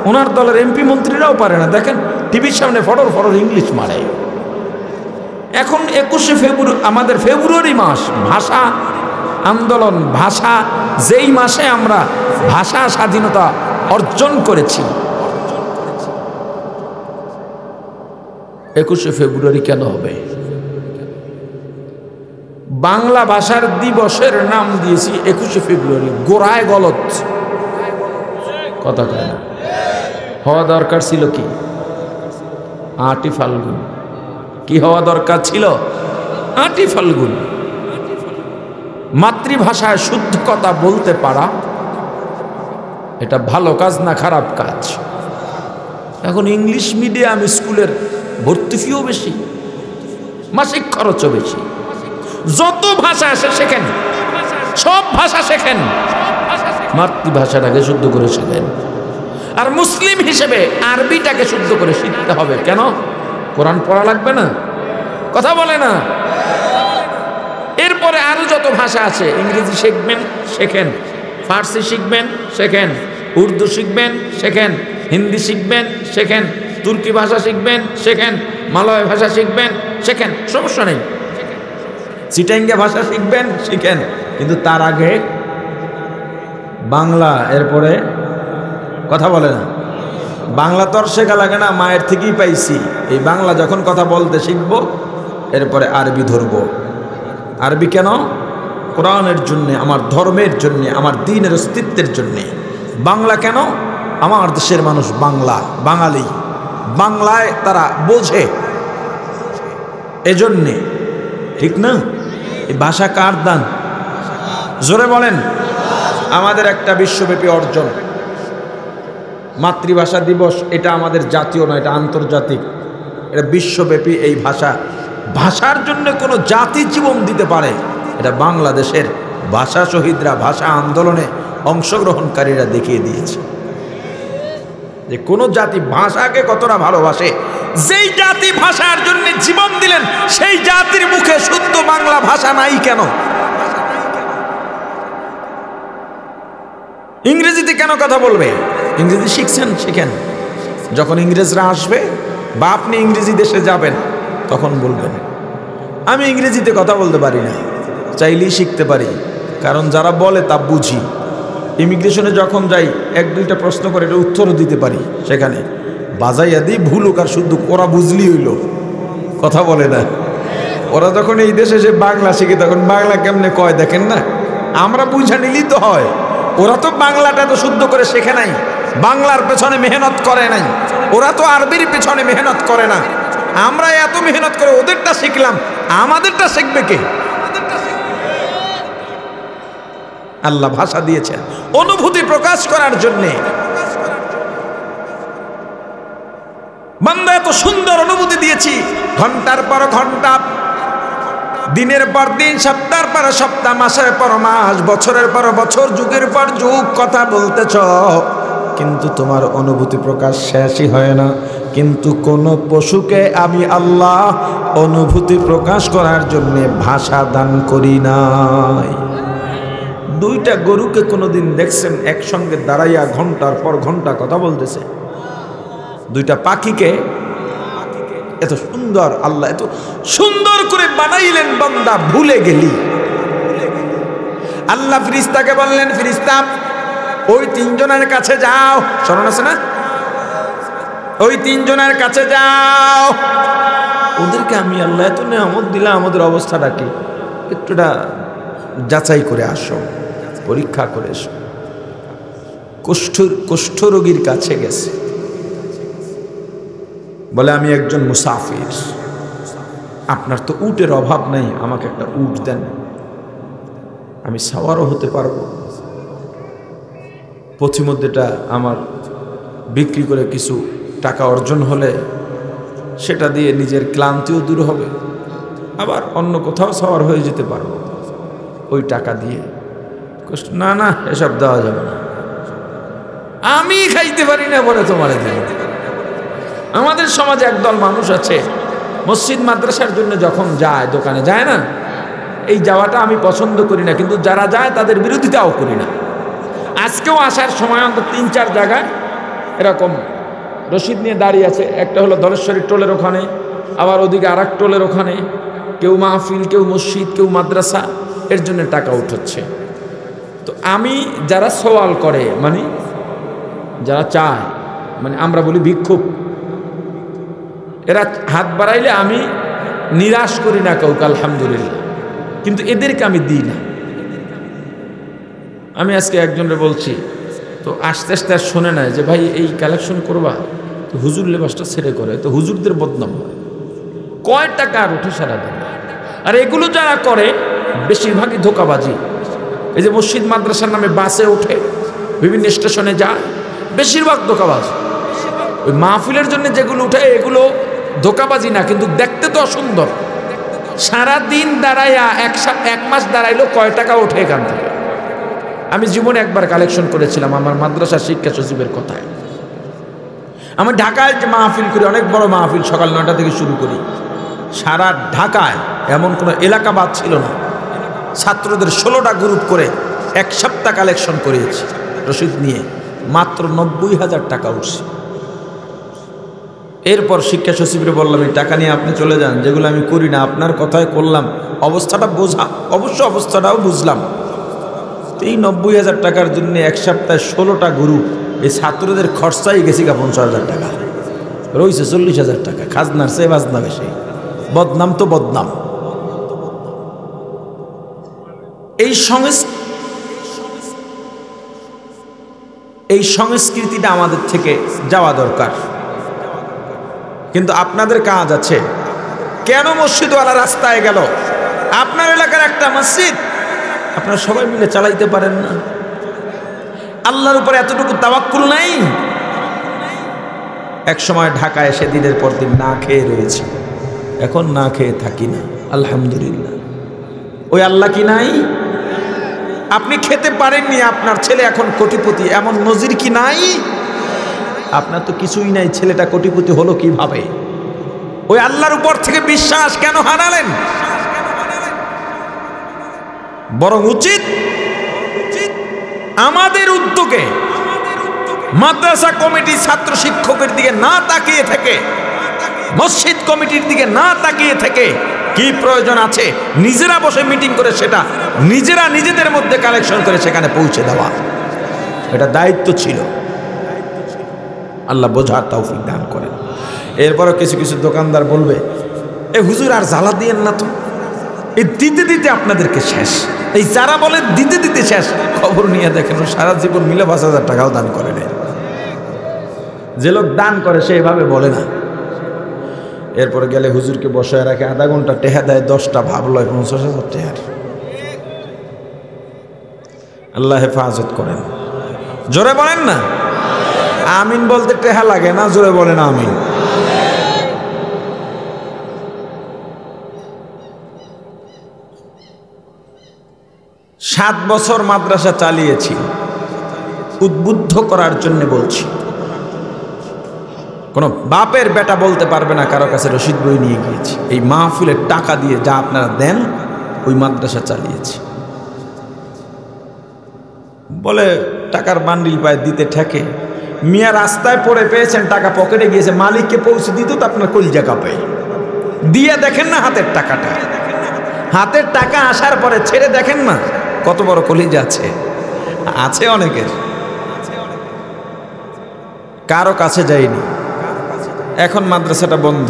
ওনার দলের এমপি মন্ত্রীরাও পারে না। দেখেন টিভির সামনে ফটর ফটর ইংলিশ মারে। এখন 21শে ফেব্রুয়ারি, আমাদের ফেব্রুয়ারি মাস, ভাষা আন্দোলন, ভাষা যেই মাসে আমরা ভাষা স্বাধীনতা অর্জন করেছি, 21শে ফেব্রুয়ারি কেন হবে? বাংলা ভাষার দিবসের নাম দিয়েছি 21শে ফেব্রুয়ারি। গোড়ায় গলত, কথা কয় না। হওয়া দরকার ছিল কি? 8ই ফাল্গুন। কি হওয়া দরকার ছিল? 8ই ফাল্গুন। মাতৃভাষায় শুদ্ধ কথা বলতে পারা এটা ভালো কাজ না খারাপ কাজ? এখন ইংলিশ মিডিয়াম স্কুলের ভর্তি ফিও বেশি, মাসিক খরচও বেশি। যত ভাষা আসে শেখেন, সব ভাষা শেখেন, মাতৃভাষাটাকে শুদ্ধ করে শেখেন। আর মুসলিম হিসেবে আরবিটাকে শুদ্ধ করে শিখতে হবে। কেন? কোরআন পড়া লাগবে না? কথা বলে না। এরপরে আরো যত ভাষা আছে, ইংরেজি শিখবেন, শেখেন, ফার্সি শিখবেন, শেখেন, উর্দু শিখবেন, শেখেন, হিন্দি শিখবেন, শেখেন, তুর্কি ভাষা শিখবেন, শেখেন, মালয় ভাষা শিখবেন, শেখেন, সমস্যা নেই। চিটাঙ্গা ভাষা শিখবেন, শিখেন, কিন্তু তার আগে বাংলা, এরপরে কথা বলে না। বাংলা তো আর শেখা লাগে না, মায়ের থেকেই পাইছি। এই বাংলা যখন কথা বলতে শিখবো, এরপরে আরবি ধরবো। আরবি কেন? কোরআনের জন্যে, আমার ধর্মের জন্যে, আমার দ্বীনের অস্তিত্বের জন্যে। বাংলা কেন? আমার দেশের মানুষ বাংলা, বাঙালি, বাংলায় তারা বোঝে, এজন্যে। ঠিক না? এই ভাষা কার দান? জোরে বলেন। আমাদের একটা বিশ্বব্যাপী অর্জন, মাতৃভাষা দিবস। এটা আমাদের জাতীয় নয়, এটা আন্তর্জাতিক, এটা বিশ্বব্যাপী। এই ভাষা, ভাষার জন্য কোনো জাতি জীবন দিতে পারে, এটা বাংলাদেশের ভাষা শহীদরা, ভাষা আন্দোলনে অংশগ্রহণকারীরা দেখিয়ে দিয়েছে যে কোনো জাতি ভাষাকে কতটা ভালোবাসে। যেই জাতি ভাষার জন্য জীবন দিলেন, সেই জাতির মুখে শুদ্ধ বাংলা ভাষা নাই কেন? ইংরেজিতে কেন কথা বলবে? ইংরেজি শিখছেন, শিখেন। যখন ইংরেজরা আসবে বা আপনি ইংরেজি দেশে যাবেন, তখন বলবেন আমি ইংরেজিতে কথা বলতে পারি না, চাইলেই শিখতে পারি, কারণ যারা বলে তা বুঝি। ইমিগ্রেশনে যখন যাই, 1-2টা প্রশ্ন করে এটা উত্তরও দিতে পারি। সেখানে বাজাইয়া দিই, ভুল হোক আর শুদ্ধ, ওরা বুঝলি হইল, কথা বলে না। ওরা যখন এই দেশে এসে বাংলা শিখে, তখন বাংলা কেমনে কয় দেখেন না। আমরা বুঝা নিলেই তো হয়। ওরা তো বাংলাটা তো শুদ্ধ করে শেখে নাই, বাংলার পেছনে মেহনত করে নাই, ওরা তো আরবির পেছনে মেহনত করে না। আমরা এত মেহনত করে ওদেরটা শিখলাম, আমাদেরটা শিখবে কে? আল্লাহ ভাষা দিয়েছেন অনুভূতি প্রকাশ করার জন্যে। বান্দা এত সুন্দর অনুভূতি দিয়েছি, ঘন্টার পর ঘন্টা, দিনের পর দিন, সপ্তাহের পর সপ্তাহ, মাসের পর মাস, বছরের পর বছর, যুগের পর যুগ কথা বলতেছ, কিন্তু তোমার অনুভূতি প্রকাশ শেষই হয় না। কিন্তু কোন পশুকে আমি আল্লাহ অনুভূতি প্রকাশ করার জন্য ভাষা দান করি নাই। দুইটা গরুকে কোনোদিন দেখছেন একসঙ্গে দাঁড়াইয়া ঘন্টার পর ঘন্টা কথা বলতেছে? দুইটা পাখিকে এত সুন্দর আল্লাহ এত সুন্দর করে বানাইলেন, বান্দা ভুলে গেলি। আল্লাহ ফেরেশতাকে বললেন, ফেরেশতা ওই তিনজনের কাছে যাও, স্মরণ আছে না? ওই তিনজনের কাছে যাও, ওদেরকে আমি আল্লাহ এত নেয়ামত দিলাম, আমাদের অবস্থাটা কি একটুটা যাচাই করে আসো, পরীক্ষা করে এসো। কুষ্ঠরোগীর কাছে গেছে, বলে আমি একজন মুসাফির, আপনার তো উটের অভাব নাই, আমাকে একটা উট দেন, আমি সাওয়ারও হতে পারবো, পথিমধ্যেটা আমার বিক্রি করে কিছু টাকা অর্জন হলে সেটা দিয়ে নিজের ক্লান্তিও দূর হবে, আবার অন্য কোথাও সাওয়ার হয়ে যেতে পারবো ওই টাকা দিয়ে। না না, এসব দেওয়া যাবে না, আমি খাইতে পারি না, বলে তোমার দেব। আমাদের সমাজে একদল মানুষ আছে, মসজিদ মাদ্রাসার জন্য যখন যায়, দোকানে যায় না, এই যাওয়াটা আমি পছন্দ করি না, কিন্তু যারা যায় তাদের বিরোধিতাও করি না। আজকেও আসার সময় অন্তত ৩-৪ জায়গায় এরকম রশিদ নিয়ে দাঁড়িয়ে আছে, একটা হলো ধলেশ্বরী টোলের ওখানে, আবার ওদিকে আর এক টোলের ওখানে, কেউ মাহফিল, কেউ মসজিদ, কেউ মাদ্রাসা, এর জন্য টাকা উঠাচ্ছে। তো আমি, যারা সওয়াল করে মানে যারা চায়, মানে আমরা বলি ভিক্ষুক, এরা হাত বাড়াইলে আমি নিরাশ করি না কাউকে, আলহামদুলিল্লাহ, কিন্তু এদেরকে আমি দিই না। আমি আজকে একজনের বলছি, তো আস্তে আস্তে আর শোনে না যে ভাই এই কালেকশন করবা, তো হুজুর লেবাসটা ছেড়ে করে, তো হুজুরদের বদনাম হয়, কয় টাকা আর উঠে সারা দেয়। আর এগুলো যারা করে বেশিরভাগই ধোঁকাবাজি। এই যে মসজিদ মাদ্রাসার নামে বাসে ওঠে, বিভিন্ন স্টেশনে যায়, বেশিরভাগ ধোঁকাবাজ। ওই মাহফিলের জন্য যেগুলো উঠে এগুলো ধোঁকাবাজি না, কিন্তু দেখতে তো অসুন্দর। সারাদিন দাঁড়াইয়া এক মাস দাঁড়াইলো কয় টাকা ওঠে এখান থেকে। আমি জীবনে একবার কালেকশন করেছিলাম আমার মাদ্রাসার শিক্ষা সচিবের কথায়। আমি ঢাকায় যে মাহফিল করি, অনেক বড় মাহফিল, সকাল 9টা থেকে শুরু করি, সারা ঢাকায় এমন কোনো এলাকা বাদ ছিল না। ছাত্রদের 16টা গ্রুপ করে এক সপ্তাহ কালেকশন করিয়েছি রসিদ নিয়ে, মাত্র 90,000 টাকা উঠছে। এরপর শিক্ষা সচিবরে বললাম, এই টাকা নিয়ে আপনি চলে যান, যেগুলো আমি করি না, আপনার কথায় করলাম, অবস্থাটা বোঝা, অবশ্য অবস্থাটাও বুঝলাম। এই 90,000 টাকার জন্য এক সপ্তাহে 16টা গ্রুপ, এই ছাত্রদের খরচাই গেছি 50,000 টাকা, রয়েছে 40,000 টাকা। খাজনার চেয়ে বাজনা বেশি, বদনাম তো বদনাম। এই সংস্কৃতিটা আমাদের থেকে যাওয়া দরকার। কিন্তু আপনাদের কাজ আছে, কেন মসজিদওয়ালা রাস্তায় গেল? আপনার এলাকার একটা মসজিদ আপনারা সবাই মিলে চালাইতে পারেন না? আল্লাহর উপরে এতটুকু তাওয়াক্কুল নাই? এক সময় ঢাকায় এসে দিনের পর দিন না খেয়ে রয়েছি, এখন না খেয়ে থাকি না, আলহামদুলিল্লাহ। ওই আল্লাহ কি নাই? আপনি খেতে পারেননি, আপনার ছেলে এখন কোটিপতি, এমন নজির কি নাই? আপনার তো কিছুই নাই, ছেলেটা কোটিপতি হলো কিভাবে? ওই আল্লাহর উপর থেকে বিশ্বাস কেন হারালেন? বরং উচিত আমাদের উদ্যোগে মাদ্রাসা কমিটি ছাত্র শিক্ষকের দিকে না তাকিয়ে থেকে, মসজিদ কমিটির দিকে না তাকিয়ে থেকে, কি প্রয়োজন আছে নিজেরা বসে মিটিং করে সেটা নিজেরা নিজেদের মধ্যে কালেকশন করে সেখানে পৌঁছে দেওয়া, এটা দায়িত্ব ছিল। আল্লাহ বোঝার তৌফিক দান করেন। এরপরও কিছু কিছু দোকানদার বলবে, এ হুজুর আর জ্বালা দিয়েন না তো, এই দিতে দিতে আপনাদেরকে শেষ। এই যারা বলে দিতে দিতে শেষ, খবর নিয়ে দেখেন সারা জীবন মিলে 5,000 টাকাও দান করে নেয়। যে লোক দান করে সে এভাবে বলে না। এরপরে গেলে হুজুরকে বসায় রাখে, আধা ঘন্টা টেহা দেয়, 10টা ভাব লয় 50,000 টেহার। আল্লাহ হেফাজত করেন। জোরে বলেন না আমিন। বলতে টেহা লাগে না, জোরে বলেন আমিন। সাত বছর মাদ্রাসা চালিয়েছি, উদ্বুদ্ধ করার জন্য বলছি। কোন বাপের বেটা বলতে পারবে না কারো কাছে রসিদ বই নিয়ে গিয়েছি। এই মাহফিলের টাকা দিয়ে যা আপনারা দেন ওই মাদ্রাসা চালিয়েছি। বলে টাকার বান্ডিল পায় দিতে ঠেকে। মিয়া রাস্তায় পড়ে পেয়েছেন, টাকা পকেটে গিয়েছে, মালিককে পৌঁছে দিত তো আপনার কলিজা কাঁপে। দিয়ে দেখেন না হাতের টাকাটা, হাতের টাকা আসার পরে ছেড়ে দেখেন না কত বড় কলিজা আছে। আছে অনেকের, কারো কাছে যায়নি। এখন মাদ্রাসাটা বন্ধ,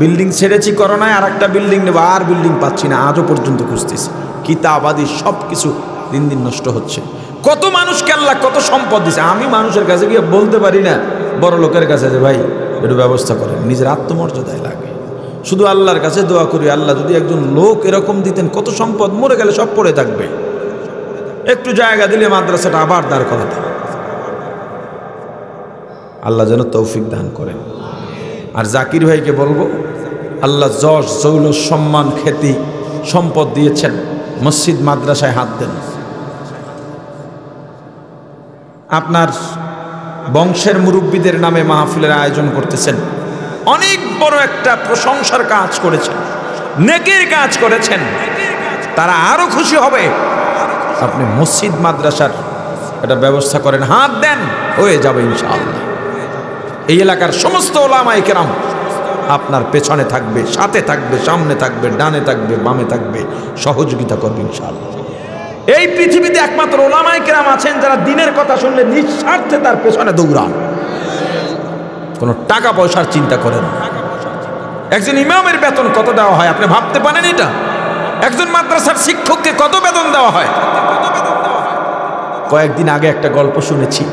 বিল্ডিং ছেড়েছি করোনায়, আর একটা বিল্ডিং নেব, আর বিল্ডিং পাচ্ছি না, আজও পর্যন্ত খুঁজতেছি। কিতাবাদি সব কিছু দিন দিন নষ্ট হচ্ছে। কত মানুষকে আল্লাহ কত সম্পদ দিছে, আমি মানুষের কাছে গিয়ে বলতে পারি না, বড় লোকের কাছে যে ভাই একটু ব্যবস্থা করেন। নিজের আত্মমর্যাদায় লাগে। শুধু আল্লাহর কাছে দোয়া করি, আল্লাহ যদি একজন লোক এরকম দিতেন, কত সম্পদ, মরে গেলে সব পড়ে থাকবে। একটু জায়গা দিলে মাদ্রাসাটা আবার দাঁড় করাতে। আল্লাহ যেন তৌফিক দান করেন। আর জাকির ভাইকে বলবো, আল্লাহ যশ জৌলত সম্মান খ্যাতি সম্পদ দিয়েছেন, মসজিদ মাদ্রাসায় হাত দেন। আপনার বংশের মুরব্বীদের নামে মাহফিলের আয়োজন করতেছেন, অনেক বড় একটা প্রশংসার কাজ করেছেন, নেকির কাজ করেছেন। তারা আরো খুশি হবে। আপনি মসজিদ মাদ্রাসার একটা ব্যবস্থা করেন, হাত দেন, হয়ে যাবে ইনশাআল্লাহ। এই এলাকার সমস্ত ওলামায়ে কেরাম আপনার পেছনে থাকবে, সাথে থাকবে, সামনে থাকবে, ডানে থাকবে, বামে থাকবে, সহযোগিতা করবে ইনশাআল্লাহ। এই পৃথিবীতে একমাত্র ওলামায়ে কেরাম আছেন যারা দিনের কথা শুনলে নিঃস্বার্থে তার পেছনে দৌড়ান, কোনো টাকা পয়সার চিন্তা করেন না। একজন ইমামের বেতন কত দেওয়া হয় আপনি ভাবতে পারেন? এটা একজন মাদ্রাসার শিক্ষককে কত বেতন দেওয়া হয়? কয়েকদিন আগে একটা গল্প শুনেছি।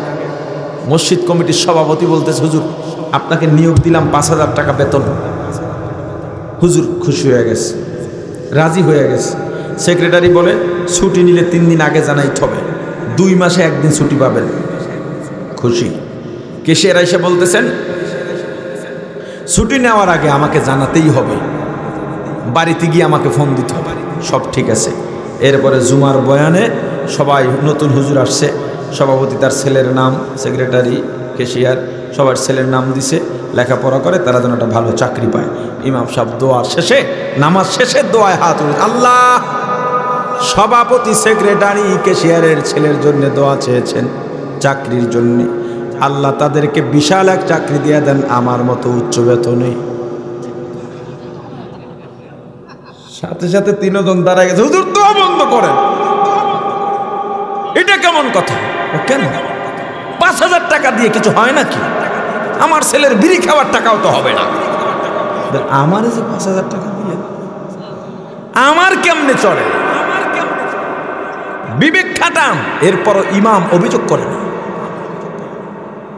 মসজিদ কমিটির সভাপতি বলতেছে, হুজুর আপনাকে নিয়োগ দিলাম 5,000 টাকা বেতন। হুজুর খুশি হয়ে গেছে, রাজি হয়ে গেছে। সেক্রেটারি বলে ছুটি নিলে 3 দিন আগে জানাইতে হবে, 2 মাসে 1 দিন ছুটি পাবেন। খুশি। কেশিয়ার এসে বলতেছেন ছুটি নেওয়ার আগে আমাকে জানাতেই হবে, বাড়িতে গিয়ে আমাকে ফোন দিতে হবে। সব ঠিক আছে। এরপরে জুমার বয়ানে সবাই, নতুন হুজুর আসছে, সভাপতি তার ছেলের নাম, সেক্রেটারি, কেশিয়ার সবার ছেলের নাম দিছে, লেখাপড়া করে, তারা যেন একটা ভালো চাকরি পায়। ইমাম সাহেব দোয়ার শেষে, নামাজ শেষে দোয়ায় হাত উঠে, আল্লাহ, সভাপতি, সেক্রেটারি, কেশিয়ারের ছেলের জন্য দোয়া চেয়েছেন চাকরির জন্য, আল্লাহ তাদেরকে বিশাল এক চাকরি দিয়ে দেন, আমার মতো উচ্চ বেতনে। সাথে সাথে 3 জন দাঁড়ায় গেছে, হুজুর দোয়া বন্ধ করেন। এটা কেমন কথা? কেন 5,000 টাকা দিয়ে কিছু হয় নাকি? আমার ছেলের বিড়ি খাওয়ার টাকাও তো হবে না। আমার যে 5,000 টাকা দিয়ে আমার কেমনে চলে? বিবেক খাটান। এরপর ইমাম অভিযোগ করে না,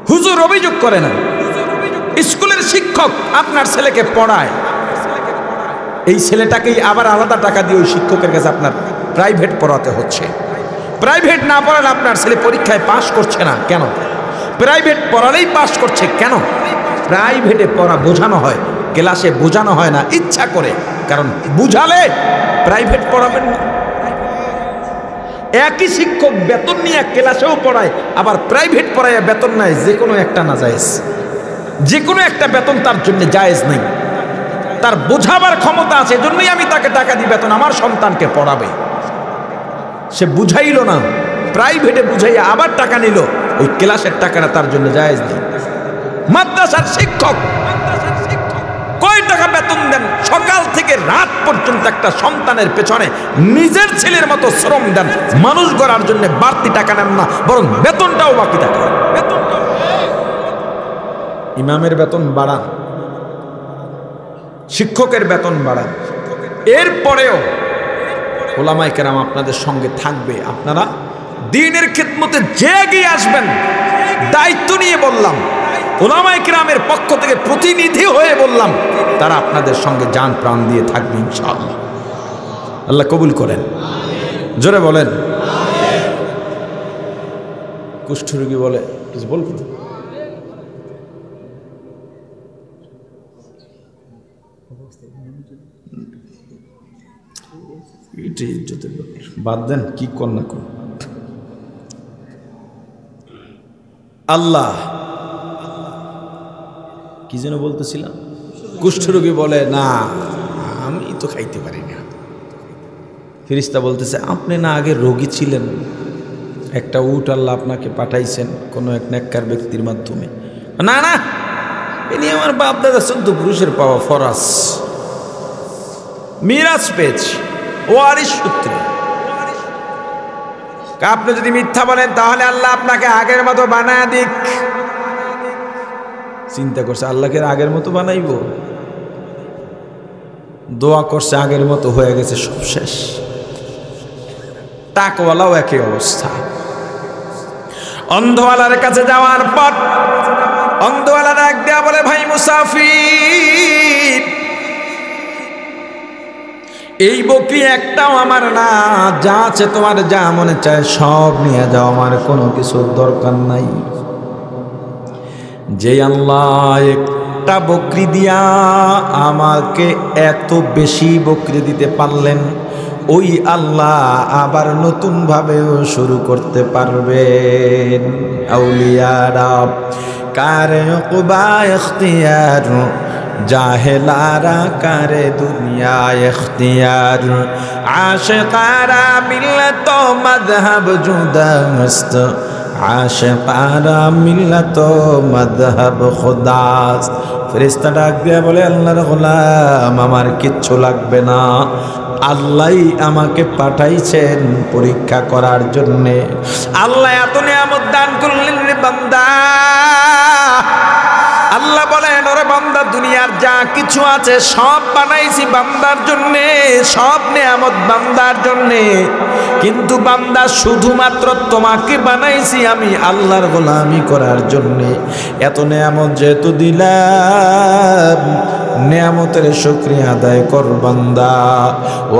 হুজুর অভিযোগ করে না। স্কুলের শিক্ষক আপনার ছেলেকে পড়ায়, এই ছেলেটাকেই আবার আলাদা টাকা দিয়ে ওই শিক্ষকের কাছে আপনার প্রাইভেট পড়াতে হচ্ছে। প্রাইভেট না পড়ালে আপনার ছেলে পরীক্ষায় পাশ করছে না কেন? প্রাইভেট পড়ালেই পাশ করছে কেন? প্রাইভেটে পড়া বোঝানো হয়, ক্লাসে বোঝানো হয় না ইচ্ছা করে, কারণ বুঝালে প্রাইভেট পড়াবেন না। একই শিক্ষক বেতন নিয়ে ক্লাসেও পড়ায়, আবার প্রাইভেট পড়ায় বেতন নেয়, যে কোনো একটা না জায়েজ, যে কোনো একটা বেতন তার জন্য জায়েজ নেই। তার বোঝাবার ক্ষমতা আছে, এজন্যই আমি তাকে টাকা দিই বেতন, আমার সন্তানকে পড়াবে। সে বুঝাইল না, প্রাইভেটে বুঝাইয়া আবার টাকা নিল, ওই ক্লাসের টাকাটা তার জন্য জায়েজ নেই। মাদ্রাসার শিক্ষক কয় টাকা বেতন দেন, সকাল থেকে রাত পর্যন্ত একটা সন্তানের পেছনে নিজের ছেলের মতো শ্রম দেন, মানুষ গড়ার জন্য বাড়তি টাকা নেন না, বরং বেতনটাও বাকি থাকে। ইমামের বেতন বাড়ান, শিক্ষকের বেতন বাড়ান। এরপরেও ওলামায়ে কেরাম আপনাদের সঙ্গে থাকবে। আপনারা দ্বীনের খিদমতে যে এগিয়ে আসবেন, দায়িত্ব নিয়ে বললাম, উলামায়ে কিরামের পক্ষ থেকে প্রতিনিধি হয়ে বললাম, তারা আপনাদের সঙ্গে জান প্রাণ দিয়ে থাকবে ইনশাআল্লাহ। আল্লাহ কবুল করেন, জোরে বলেন। কুষ্ঠরোগী বলে কিছু বলবো? বাদ দেন, কি কর না কর। আল্লাহ কি যেন বলতেছিলাম, কুষ্ঠরোগী বলে না আমি তো খাইতে পারি না। ফেরেশতা বলতেছে আপনি না আগে রোগী ছিলেন, একটা উট আল্লাহ আপনাকে পাঠাইছেন কোনো এক নেককার ব্যক্তির মাধ্যমে। না না, ইনি আমার বাপ দাদা 14 পুরুষের পাওয়া ফরাস, মিরাজ পেয়েছি ওয়ারিশ সূত্রে। আপনি যদি মিথ্যা বলেন তাহলে আল্লাহ আপনাকে আগের মতো বানায় দিক। চিন্তা করছে আল্লাহকে আগের মতো বানাইব, দোয়া করছে আগের মতো হয়ে গেছে, সব শেষ। টাকওয়ালাও একই অবস্থা। অন্ধওয়ালার কাছে যাওয়ার পর অন্ধওয়ালা ডাক দেয়া বলে ভাই মুসাফির, এই বকরি একটাও আমার না, যা আছে তোমার যা মনে চায় সব নিয়ে যাও, আমার কোনো কিছুর দরকার নাই। যে আল্লাহ একটা বকরি দিয়া আমাকে এত বেশি বকরি দিতে পারলেন, ওই আল্লাহ আবার নতুন ভাবেও শুরু করতে পারবেন। আউলিয়ারা কারে উকবা ইখতিয়ার, জাহেলারা কারে দুনিয়া ইখতিয়ার, আশিকারা মিল্লাত মাযহাব জুদাস্ত, আশিকারা মিল্লাত মাযহাব খুদাস্ত। ফেরেশতা ডাক দিয়ে বলে আল্লাহর গোলাম আমার কিচ্ছু লাগবে না, আল্লাহই আমাকে পাঠাইছেন পরীক্ষা করার জন্যে। আল্লাহ এত নিয়ামত দান করলেন রে বান্দা। আল্লাহ বলেন ওরে বান্দা দুনিয়ার যা কিছু আছে সব বানাইছি বান্দার জন্যে, সব নিয়ামত বান্দার জন্যে, কিন্তু বান্দা শুধুমাত্র তোমাকে বানাইছি আমি আল্লাহর গোলামি করার জন্যে। এত নিয়ামত যেহেতু দিলাম, নিয়ামতের শুকরিয়া আদায় কর বান্দা।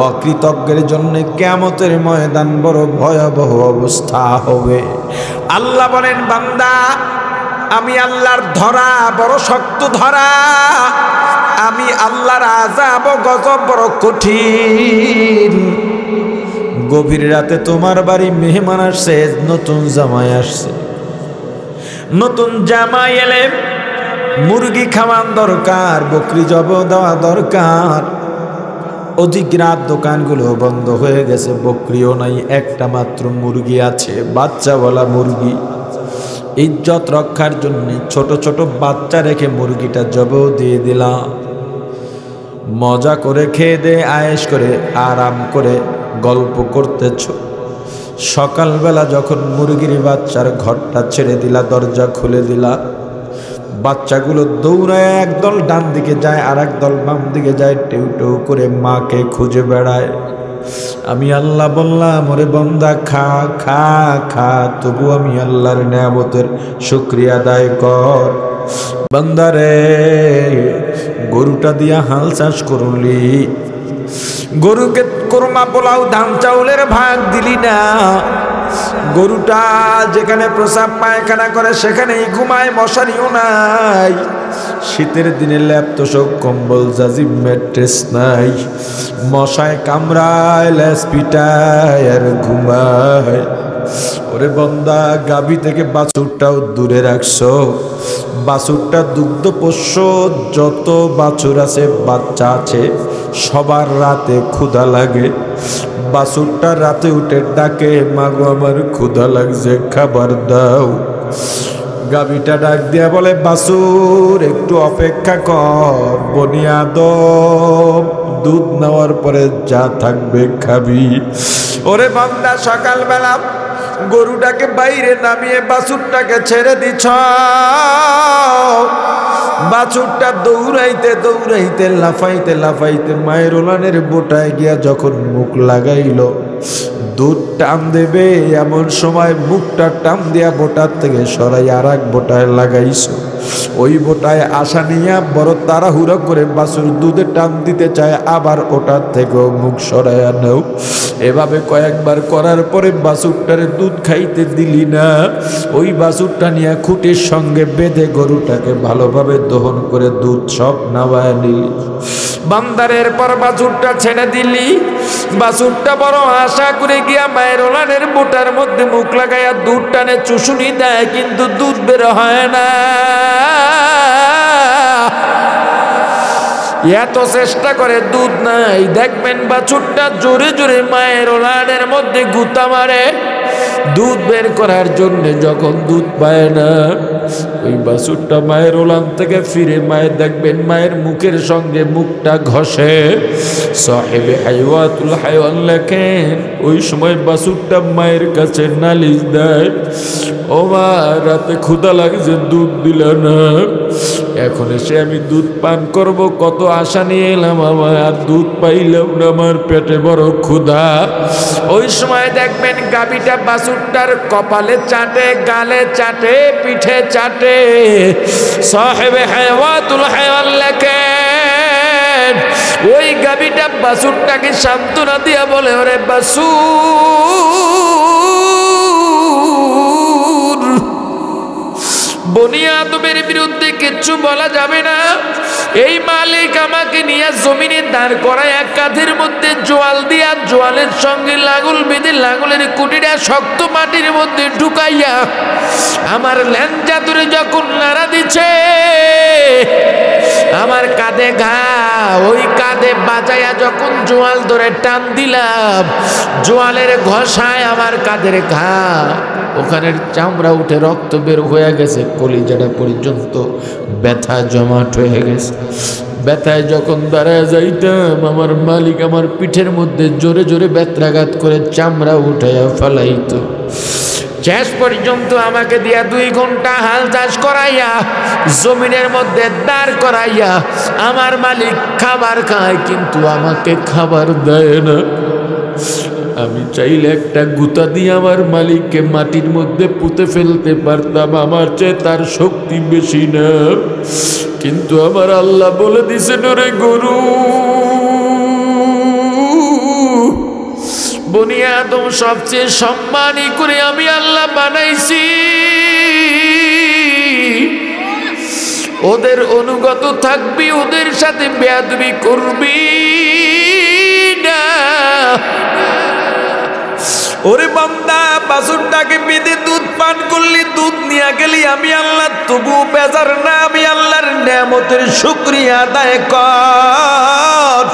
অকৃতজ্ঞের জন্য কিয়ামতের ময়দান বড় ভয়াবহ অবস্থা হবে। আল্লাহ বলেন বান্দা আমি আল্লাহর ধরা বড় শক্ত ধরা, আমি আল্লাহর আযাব গজব বড় কঠিন। গভীর রাতে তোমার বাড়ি মেহমান আসছে, নতুন জামাই আসছে, নতুন জামাই এলে মুরগি খাওয়ান দরকার, বকরি জব দেওয়া দরকার। অধিক রাত দোকানগুলো বন্ধ হয়ে গেছে, বকরিও নাই, একটা মাত্র মুরগি আছে, বাচ্চাওয়ালা মুরগি। ইজ্জত রক্ষার জন্য ছোট ছোট বাচ্চা রেখে মুরগিটা জব দিয়ে দিলাম। মজা করে খেয়ে দে, আয়েশ করে আরাম করে গল্প করতেছ। সকালবেলা যখন মুরগির বাচ্চার ঘরটা ছেড়ে দিলা, দরজা খুলে দিলা, বাচ্চাগুলো দৌড়ায় একদল ডান দিকে যায় আর একদল বাম দিকে যায়, টেউ টেউ করে মাকে খুঁজে বেড়ায়। আমি আল্লাহ বললাম ওরে বান্দা খা খা খা, তবু আমি আল্লাহর নিয়ামতের শুকরিয়া আদায় কর। বান্দারে গরুটা দিয়া হাল চাষ করলি, গরুকে কোরমা পোলাও ধান চাউলের ভাগ দিলি না। গরুটা যেখানে প্রসাব পায়খানা করে সেখানেই ঘুমায়, মশারিও নাই। শীতের দিনে ল্যাপ তোষক কম্বল জাজিম ম্যাট্রেস নাই, মশায় কামড়ায় ল্যাস পিটায় আর ঘুমায়। ওরে বন্দা গাভী থেকে বাছুরটাও দূরে রাখছো, বাছুরটা দুগ্ধ পোষ্য, যত বাছুর আছে বাচ্চা আছে সবার রাতে ক্ষুধা লাগে। বাছুরটা রাতে উঠে ডাকে মাগো আমার ক্ষুধা লাগছে খাবার দাও। গাভীটা ডাক দিয়া বলে বাছুর একটু অপেক্ষা কর, বনিয়াদম দুধ নেওয়ার পরে যা থাকবে খাবি। ওরে বান্দা সকালবেলা গরুটাকে বাইরে নামিয়ে বাছুরটাকে ছেড়ে দিছ, বাছুরটা দৌড়াইতে দৌড়াইতে লাফাইতে লাফাইতে মায়ের ওলানের বোটায় গিয়া যখন মুখ লাগাইল, দুধ টান দেবে এমন সময় মুখটা টান দিয়া বোটার থেকে সরাই আর এক বোটায় লাগাইছ। ওই বোটায় আশা নিয়ে বড় তাড়াহুড়ো করে বাছুর দুধে টান দিতে চায়, আবার ওটার থেকেও মুখ সরাইয়া নেও। এভাবে কয়েকবার করার পরে বাছুরটারে দুধ খাইতে দিলি না। ওই বাছুরটা নিয়ে খুঁটির সঙ্গে বেঁধে গরুটাকে ভালোভাবে দহন করে দুধ সব নামায় নিলি। বান্দারের পর বাছুরটা ছেড়ে দিলি। বাছুরটা বড় আশা করে গিয়া মায়ের ওলানের বোটার মধ্যে মুখ লাগাইয়া দুধ টানে চুষুনি দেয়, কিন্তু দুধ বের হয় না। এত চেষ্টা করে দুধ নাই। দেখবেন বাছুরটা জোরে জোরে মায়ের ওলানের মধ্যে গুতা মারে দুধ বের করার জন্য। যখন দুধ পায় না, ওই বাছুরটা মায়ের ওলান থেকে ফিরে মায়ের দেখবেন মায়ের মুখের সঙ্গে মুখটা ঘষে। সাহেবে হাইওয়াতুল হাইওয়ান লেখেন, ওই সময় বাছুরটা মায়ের কাছে নালিশ দেয়, ও মা, রাতে ক্ষুধা লাগছে, দুধ দিল না, এখন এসে আমি দুধ পান করব, কত আশা নিয়ে এলাম, আমার আর দুধ পাইলাম না, আমার পেটে বড় ক্ষুধা। ওই সময় দেখবেন গাভীটা বাছুরটার কপালে চাটে, গালে চাটে, পিঠে চাটে। সাহেবে হায়াতুল হায়াওয়ান লেখেন, ওই গাভীটা বাছুরটাকে সান্ত্বনা দিয়া বলে, ওরে বাছুর, বনি আদমের বিরুদ্ধে কিচ্ছু বলা যাবে না। এই মালিক আমাকে নিয়ে জমিনে দাঁড় করায় এক কাঁধের মধ্যে জোয়াল দিয়া, জোয়ালের সঙ্গে লাঙল বেঁধে লাঙলের কুটিটা শক্ত মাটির মধ্যে ঢুকাইয়া আমার ল্যাঞ্জা ধরে যখন নাড়া দিচ্ছে, আমার কাঁধে ঘা, ওই কাঁধে বাজাইয়া যখন জোয়াল ধরে টান দিলাম, জোয়ালের ঘষায় আমার কাঁধের ঘা, ওখানের চামড়া উঠে রক্ত বের হয়ে গেছে, কলিজাটা পর্যন্ত ব্যথা জমাট হয়ে গেছে। ব্যথায় যখন দাঁড়ায় যাইতাম, আমার মালিক আমার পিঠের মধ্যে জোরে জোরে ব্যথাঘাত করে চামড়া উঠাইয়া ফেলাইতো। শেষ পর্যন্ত আমাকে দিয়া 2 ঘন্টা হাল চাষ করাইয়া জমিনের মধ্যে দাঁড় করাইয়া আমার মালিক খাবার খায়, কিন্তু আমাকে খাবার দেয় না। আমি চাইলে একটা গুতা দিয়ে আমার মালিককে মাটির মধ্যে পুঁতে ফেলতে পারতাম, আমার চেয়ে তার শক্তি বেশি না। কিন্তু আমার আল্লাহ বলে দিছেন, রে গরু, বনি আদম সবচেয়ে সম্মানী করে আমি আল্লাহ বানাইছি, ওদের অনুগত থাকবি, ওদের সাথে বেয়াদবি করবি না। ওরে বান্দা, বাছুরটাকে বেঁধে দুধ পান করলি, দুধ নিয়ে গেলি, আমি আল্লাহ তবু বেজার না, আমি আল্লাহর নেয়ামতের শুকরিয়া আদায় কর।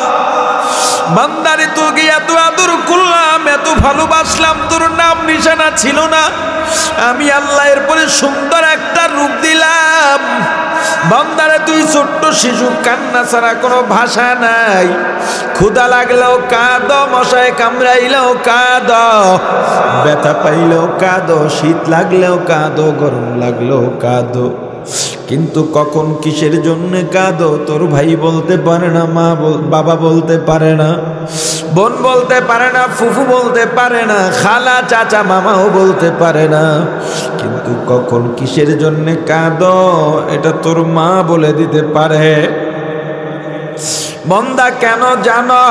বান্দারে তোকে এত আদর করলাম, এত ভালোবাসলাম, তোর নাম নিশানা ছিল না, আমি আল্লাহ এরপরে সুন্দর একটা রূপ দিলাম। বান্দারে তুই ছোট্ট শিশু, কান্না ছাড়া কোনো ভাষা নাই, ক্ষুধা লাগলেও কাঁদ, মশায় কামড়াইলেও কাঁদ, ব্যথা পাইলেও কাঁদ, শীত লাগলেও কাঁদ, গরম লাগলেও কাঁদ, কিন্তু কখন কিসের জন্য কাঁদো তোর ভাই বলতে পারে না, মা বাবা বলতে পারে না, বোন বলতে পারে না, ফুফু বলতে পারে না, খালা চাচা মামাও বলতে পারে না, কিন্তু কখন কিসের জন্য কাঁদো এটা তোর মা বলে দিতে পারে। বন্দা কেন জানো?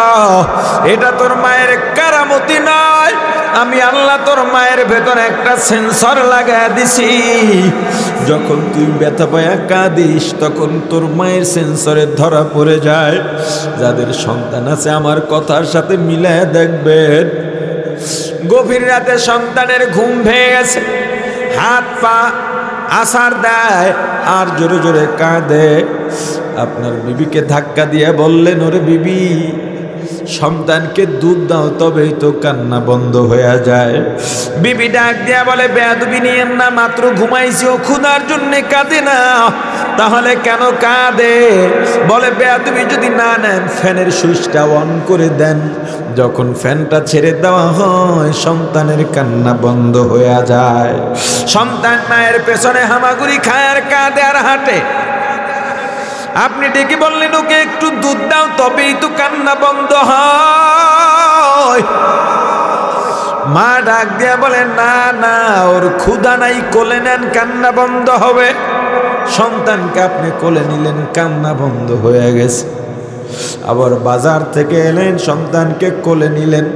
এটা তোর মায়ের কারামতি নয়, আমি আল্লাহ তোর মায়ের ভেতরে একটা সেন্সর লাগাই দিছি। যখন তুই ব্যথা পায়া কাঁদিস তখন তোর মায়ের সেন্সরে ধরা পড়ে যায়। যাদের সন্তান আছে আমার কথার সাথে মিলায় দেখবেন, গভীর রাতে সন্তানের ঘুম ভেঙে গেছে, হাত পা আছাড় দেয় আর জোরে জোরে কাঁদে। আপনার বিবিকে ধাক্কা দিয়ে বললেন, ওরে বিবি, সন্তানকে দুধ দাও, তবেই তো কান্না বন্ধ হয়ে যায়। বিবি ডাক দিয়া বলে, বেয়াদবি নিয়েন না, মাত্র ঘুমাইছি, ও ক্ষুধার জন্য কাঁদে না, তাহলে কেন কাঁদে? বলে, বেয়াদবি যদি না নেন ফ্যানের সুইচটা অন করে দেন, যখন ফ্যানটা ছেড়ে দেওয়া হয় সন্তানের কান্না বন্ধ হয়ে যায়। সন্তান মায়ের পেছনে হামাগুড়ি খায় আর কাঁদে আর হাঁটে। আপনি ডেকে বললেন, ওকে একটু দুধ দাও, তবেই তো কান্না বন্ধ হয়। মা ডাক দিয়া বলে না না, ওর ক্ষুধা নাই, কোলে নেন, কান্না বন্ধ হবে। সন্তানকে আপনি কোলে নিলেন, কান্না বন্ধ হয়ে গেছে। আবার বাজার থেকে এলেন, সন্তানকে কোলে নিলেন,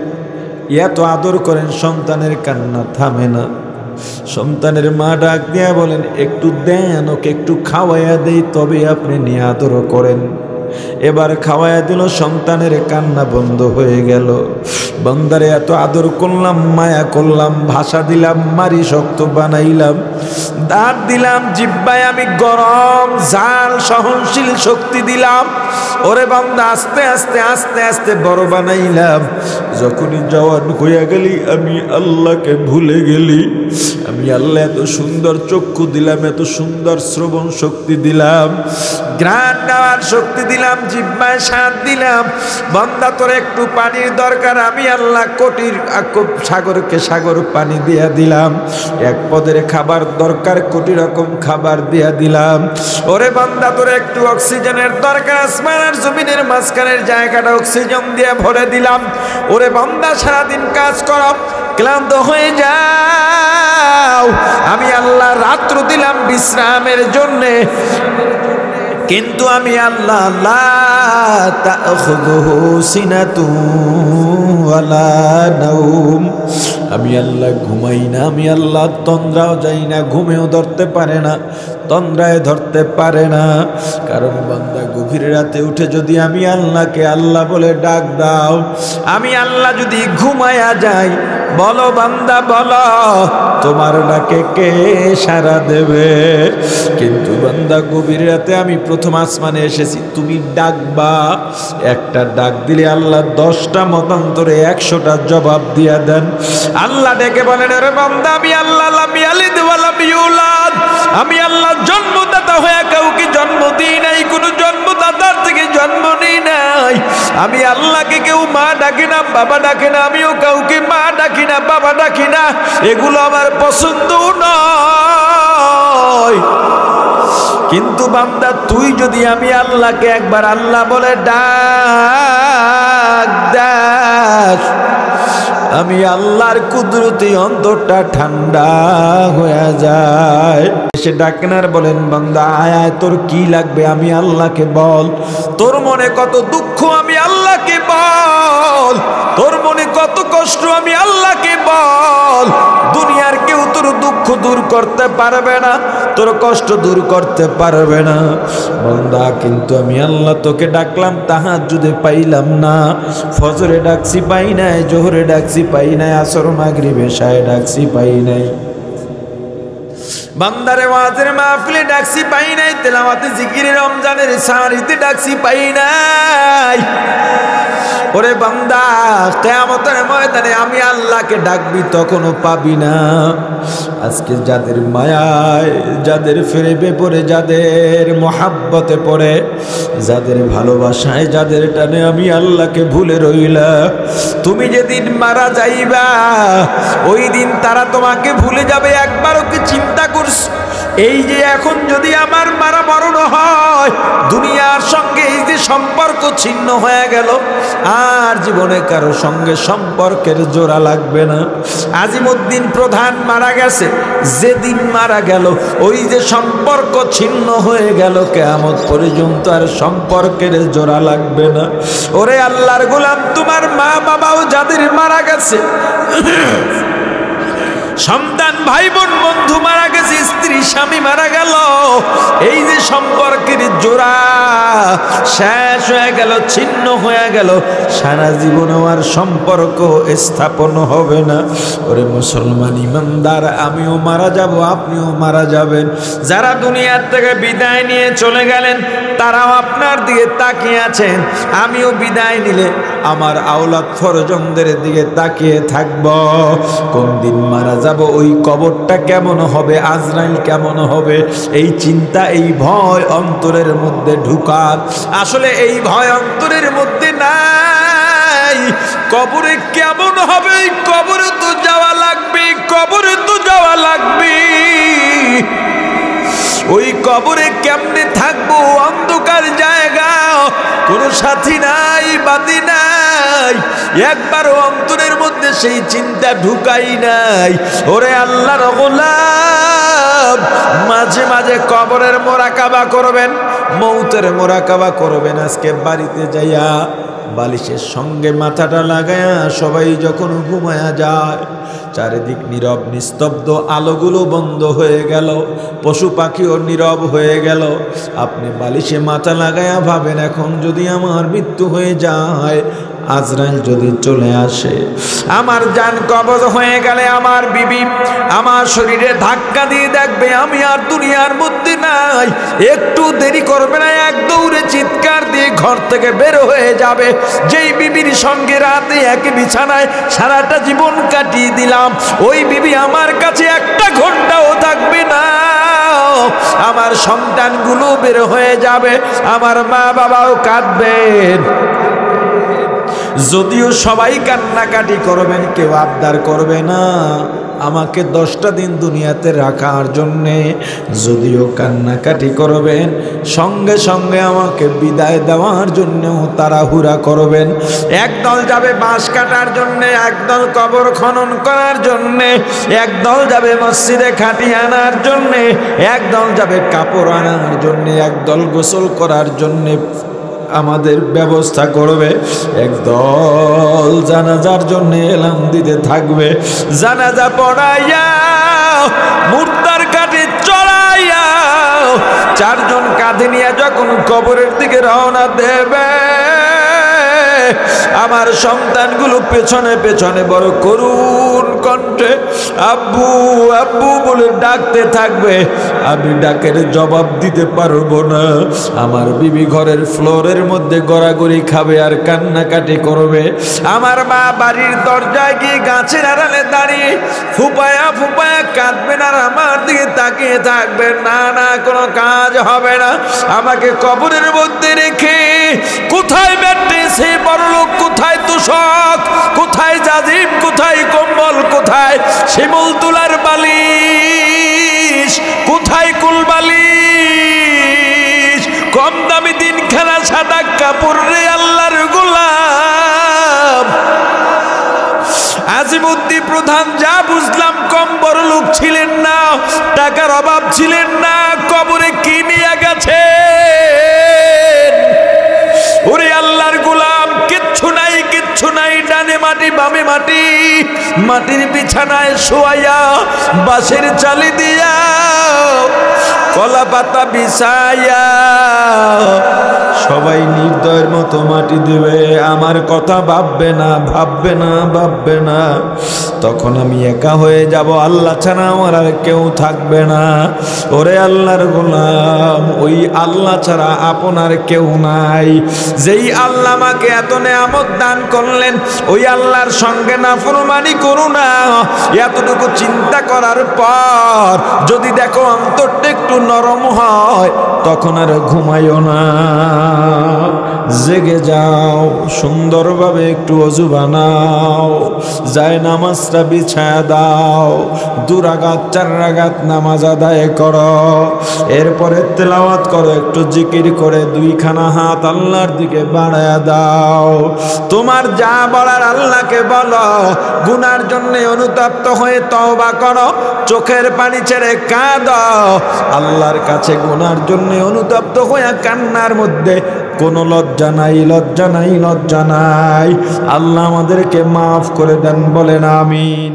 এত আদর করেন, সন্তানের কান্না থামে না। সন্তানের মা ডাক দিয়া বলেন একটু দেন, ওকে একটু খাওয়াইয়া দেই, তবে আপনি নিয়ে আদর করেন। এবার খাওয়াইয়া দিল, সন্তানের কান্না বন্ধ হয়ে গেল। বান্দারে এত আদর করলাম, মায়া করলাম, ভাষা দিলাম, মারি শক্ত বানাইলাম, দাঁত দিলাম, জিহ্বায় আমি গরম জাল সহনশীল শক্তি দিলাম। ওরে বান্দা আস্তে আস্তে আস্তে আস্তে বড় বানাইলাম। যখনই জওয়ান হইয়া গেলি, আমি আল্লাহকে ভুলে গেলি। আমি আল্লাহ এত সুন্দর চক্ষু দিলাম, এত সুন্দর শ্রবণ শক্তি দিলাম, ঘ্রাণ নেওয়ার শক্তি দিলাম, জিহ্বায় স্বাদ দিলাম। বান্দা তোর একটু পানির দরকার, আমি আল্লাহ কোটির সাগরকে সাগর পানি দিয়া দিলাম। এক পদের খাবার দরকার, কোটি রকম খাবার দিয়া দিলাম। ওরে বান্দা তোর একটু অক্সিজেনের দরকার, আসমানের জমিনের মাঝখানের জায়গাটা অক্সিজেন দিয়ে ভরে দিলাম। ওরে বান্দা সারাদিন কাজ করো, ক্লান্ত হয়ে যাও, আমি আল্লাহ রাত্র দিলাম বিশ্রামের জন্যে। কিন্তু আমি আল্লাহ লা তাখুযুহু সিনাতুন ওয়ালা নাওম, আমি আল্লাহ ঘুমাই না, আমি আল্লাহ তন্দ্রাও যাই না, ঘুমেও ধরতে পারে না, তন্দ্রায় ধরতে পারে না। কারণ বান্দা গভীর রাতে উঠে যদি আমি আল্লাহকে আল্লাহ বলে ডাক দাও, আমি আল্লাহ যদি ঘুমায়া যাই, বলো বান্দা বলো, তোমার ডাকে কে সাড়া দেবে? কিন্তু বান্দা গভীর রাতে আমি প্রথম আসমানে এসেছি, তুমি ডাকবা, একটা ডাক দিলে আল্লাহ 10টা মতান্তরে 100টা জবাব দিয়া দেন। আল্লাহ ডেকে বলেন, আরে বান্দা আমি আল্লাহ লাম ইয়ালিদ ওয়া লাম ইউলাদ, আমি আল্লাহ জন্মদাতা হয়ে কাউকে জন্ম দিই নাই, কোনো জন্মদাতার থেকে জন্ম নিই নাই। আমি আল্লাহকে কেউ মা ডাকে না, বাবা ডাকে না, আমিও কাউকে মা ডাকি না, বাবা ডাকি না, এগুলো আমার পছন্দ নয়। কিন্তু বান্দা তুই যদি আমি আল্লাহকে একবার আল্লাহ বলে ডাক দাস, আমি আল্লাহর কুদরতি অন্তরটা ঠান্ডা হয়ে যায়। সে ডাকেনার বলেন, বান্দা আয় আয়, তোর কি লাগবে আমি আল্লাহকে বল, তোর মনে কত দুঃখ আমি আল্লাহকে বল, তোর মনে কত কষ্ট আমি আল্লাহকে বল। দুনিয়ার কেউ তোর দুঃখ দূর করতে পারবে না, তোর কষ্ট দূর করতে পারবে না বান্দা। কিন্তু আমি আল্লাহ তোকে ডাকলাম, তাহাজ্জুদে পাইলাম না, ফজরে ডাকছি পাই নাই, জোহরে ডাকছি পাই নাই, আসর মাগরিব এশায় ডাকছি পাই নাই, বান্দারে ওয়াজের মাহফিলে ডাকছি পাই নাই, তেলাওয়াতে জিকিরে রমজানের সারিতে ডাকছি পাই নাই। ওরে বান্দা কিয়ামতের ময়দানে আমি আল্লাহকে ডাকবি, তখনও পাবি না। আজকে যাদের মায়ায়, যাদের ফেরেবে পড়ে, যাদের মহাব্বতে পড়ে, যাদের ভালোবাসায়, যাদের টানে আমি আল্লাহকে ভুলে রইলাম, তুমি যেদিন মারা যাইবা ওই দিন তারা তোমাকে ভুলে যাবে। একবারও কি চিন্তা করছো? এই যে এখন যদি আমার মারা মরণ হয়, দুনিয়ার সঙ্গে এই যে সম্পর্ক ছিন্ন হয়ে গেল, আর জীবনে কারো সঙ্গে সম্পর্কের জোড়া লাগবে না। আজিমউদ্দিন প্রধান মারা গেছে, যেদিন মারা গেল ওই যে সম্পর্ক ছিন্ন হয়ে গেল, কিয়ামত পর্যন্ত আর সম্পর্কের জোড়া লাগবে না। ওরে আল্লাহর গোলাম, তোমার মা বাবাও যাদের মারা গেছে, সন্তান ভাই বোন বন্ধু মারা গেছে, স্ত্রী স্বামী মারা গেল, এই যে সম্পর্কের জোড়া শেষ হয়ে গেল, ছিন্ন হয়ে গেল, সারা জীবনে আর সম্পর্ক স্থাপন হবে না। ওরে মুসলমান ইমানদার, আমিও মারা যাব, আপনিও মারা যাবেন। যারা দুনিয়ার থেকে বিদায় নিয়ে চলে গেলেন তারাও আপনার দিকে তাকিয়ে আছেন, আমিও বিদায় নিলে আমার আওলাদ ফরজনদের দিকে তাকিয়ে থাকব। কোন দিন মারা যাব, ওই কবরটা কেমন হবে, আজরাইল কেমন হবে, এই চিন্তা, এই ভয় অন্তরের মধ্যে ঢুকার। আসলে এই ভয় অন্তরের মধ্যে নাই। কবরে কেমন হবে, কবরে তো যাওয়া লাগবে, কবরে তো যাওয়া লাগবে। ওই কবরে কেমনে থাকবো, অন্ধকার জায়গা, কোনো সাথী নাই, বাতি নাই। একবারও অন্তরের মধ্যে সেই চিন্তা ঢুকাই নাই। ওরে আল্লাহর গোলাম, মাঝে মাঝে কবরের মোরাকাবা করবেন, মৌতের মোরাকাবা করবেন। আজকে বাড়িতে যাইয়া বালিশের সঙ্গে মাথাটা লাগায়া সবাই যখন ঘুমায়া যায়, চারিদিক নীরব নিস্তব্ধ, আলোগুলো বন্ধ হয়ে গেল, পশু পাখিও নীরব হয়ে গেল। আপনি বালিশে মাথা লাগায়া ভাবেন, এখন যদি আমার মৃত্যু হয়ে যায়, আজরাইল যদি চলে আসে, আমার জান কবজ হয়ে গেলে আমার বিবি আমার শরীরে ধাক্কা দিয়ে দেখবে আমি আর দুনিয়ার মধ্যে নাই, একটু দেরি করবে না, এক দৌড়ে চিৎকার দিয়ে ঘর থেকে বের হয়ে যাবে। যেই বিবির সঙ্গে রাতে একই বিছানায় সারাটা জীবন কাটিয়ে দিলাম, ওই বিবি আমার কাছে একটা ঘন্টাও থাকবে না। আমার সন্তানগুলো বের হয়ে যাবে, আমার মা বাবাও কাঁদবেন। যদিও সবাই কান্নাকাটি করবেন, কেউ আবদার করবে না আমাকে 10টা দিন দুনিয়াতে রাখার জন্যে। যদিও কান্নাকাটি করবেন, সঙ্গে সঙ্গে আমাকে বিদায় দেওয়ার জন্যেও তাড়াহুড়া করবেন। একদল যাবে বাঁশ কাটার জন্যে, একদল কবর খনন করার জন্যে, একদল যাবে মসজিদে খাটি আনার জন্যে, একদল যাবে কাপড় আনার জন্যে, একদল গোসল করার জন্যে আমাদের ব্যবস্থা করবে, একদল জানাজার জন্য এলাম দিতে থাকবে। জানাজা পড়াইয়া মুর্দার কাঠে চড়াইয়া 4 জন কাঁধে নিয়ে যখন কবরের দিকে রওনা দেবে, আমার সন্তানগুলো পেছনে পেছনে বড় করুণ কণ্ঠে আব্বু আব্বু বলে ডাকতে থাকবে। আমি ডাকের জবাব দিতে পারবো না। আমার বিবি ঘরের ফ্লোরের মধ্যে গড়াগড়ি খাবে আর কান্নাকাটি করবে। আমার মা বাড়ির দরজায় গিয়ে গাছের আড়ালে দাঁড়িয়ে ফুপায়া ফুপায়া কাঁদবেন আর আমার দিকে তাকিয়ে থাকবেন। না না, কোনো কাজ হবে না। আমাকে কবরের মধ্যে রেখে কোথায় ম্যাট্রেসে বড়লোক, কোথায় তোষক, কোথায় জাজিম, কোথায় কম্বল, কোথায় শিমুল তুলার বালিশ, কোথায় কুল বালিশ, কম দামি দিনখানা সাদা কাপড় রে আল্লাহর গোলাম। আজিমউদ্দিন প্রধান যা বুঝলাম কম বড় লোক ছিলেন না, টাকার অভাব ছিলেন না, কবরে কি নিয়ে গেছে। ওরে আল্লাহর গোলাম, কিচ্ছু নাই, কিচ্ছু নাই, ডানে মাটি বামে মাটি, মাটির বিছানায় শোয়াইয়া বাঁশের চালি দিয়া কলা পাতা বিছাইয়া সবাই নির্দয়ের মতো মাটি দেবে। আমার কথা ভাববে না, ভাববে না, ভাববে না। তখন আমি একা হয়ে যাব, আল্লাহ ছাড়া আমার আর কেউ থাকবে না। ওরে আল্লাহর গোলাম, ওই আল্লাহ ছাড়া আপনার কেউ নাই। যেই আল্লাহ আমাকে এত নেয়ামত দান করলেন, ওই আল্লাহর সঙ্গে নাফরমানি করো না। এতটুকু চিন্তা করার পর যদি দেখো অন্তরটা একটু নরম হয়, তখন আর ঘুমাইও না, জেগে যাও, সুন্দরভাবে একটু ওযু বানাও, যায় নামাজটা বিছায়া দাও, 2 রাকাত 4 রাকাত নামাজ আদায় করো, এরপরে তেলাওয়াত করো, একটু জিকির করে 2খানা হাত আল্লাহর দিকে বাড়ায়া দাও। তোমার যা বলার আল্লাহকে বলো, গুনার জন্য অনুতপ্ত হয়ে তওবা করো, চোখের পানি ছেড়ে কাঁদো। আল্লাহর কাছে গুনার জন্য অনুতপ্ত হয়ে কান্নার মধ্যে কোনো লজ্জা নাই, লজ্জা নাই, লজ্জা নাই। আল্লাহ আমাদেরকে মাফ করে দেন, বলেন আমিন।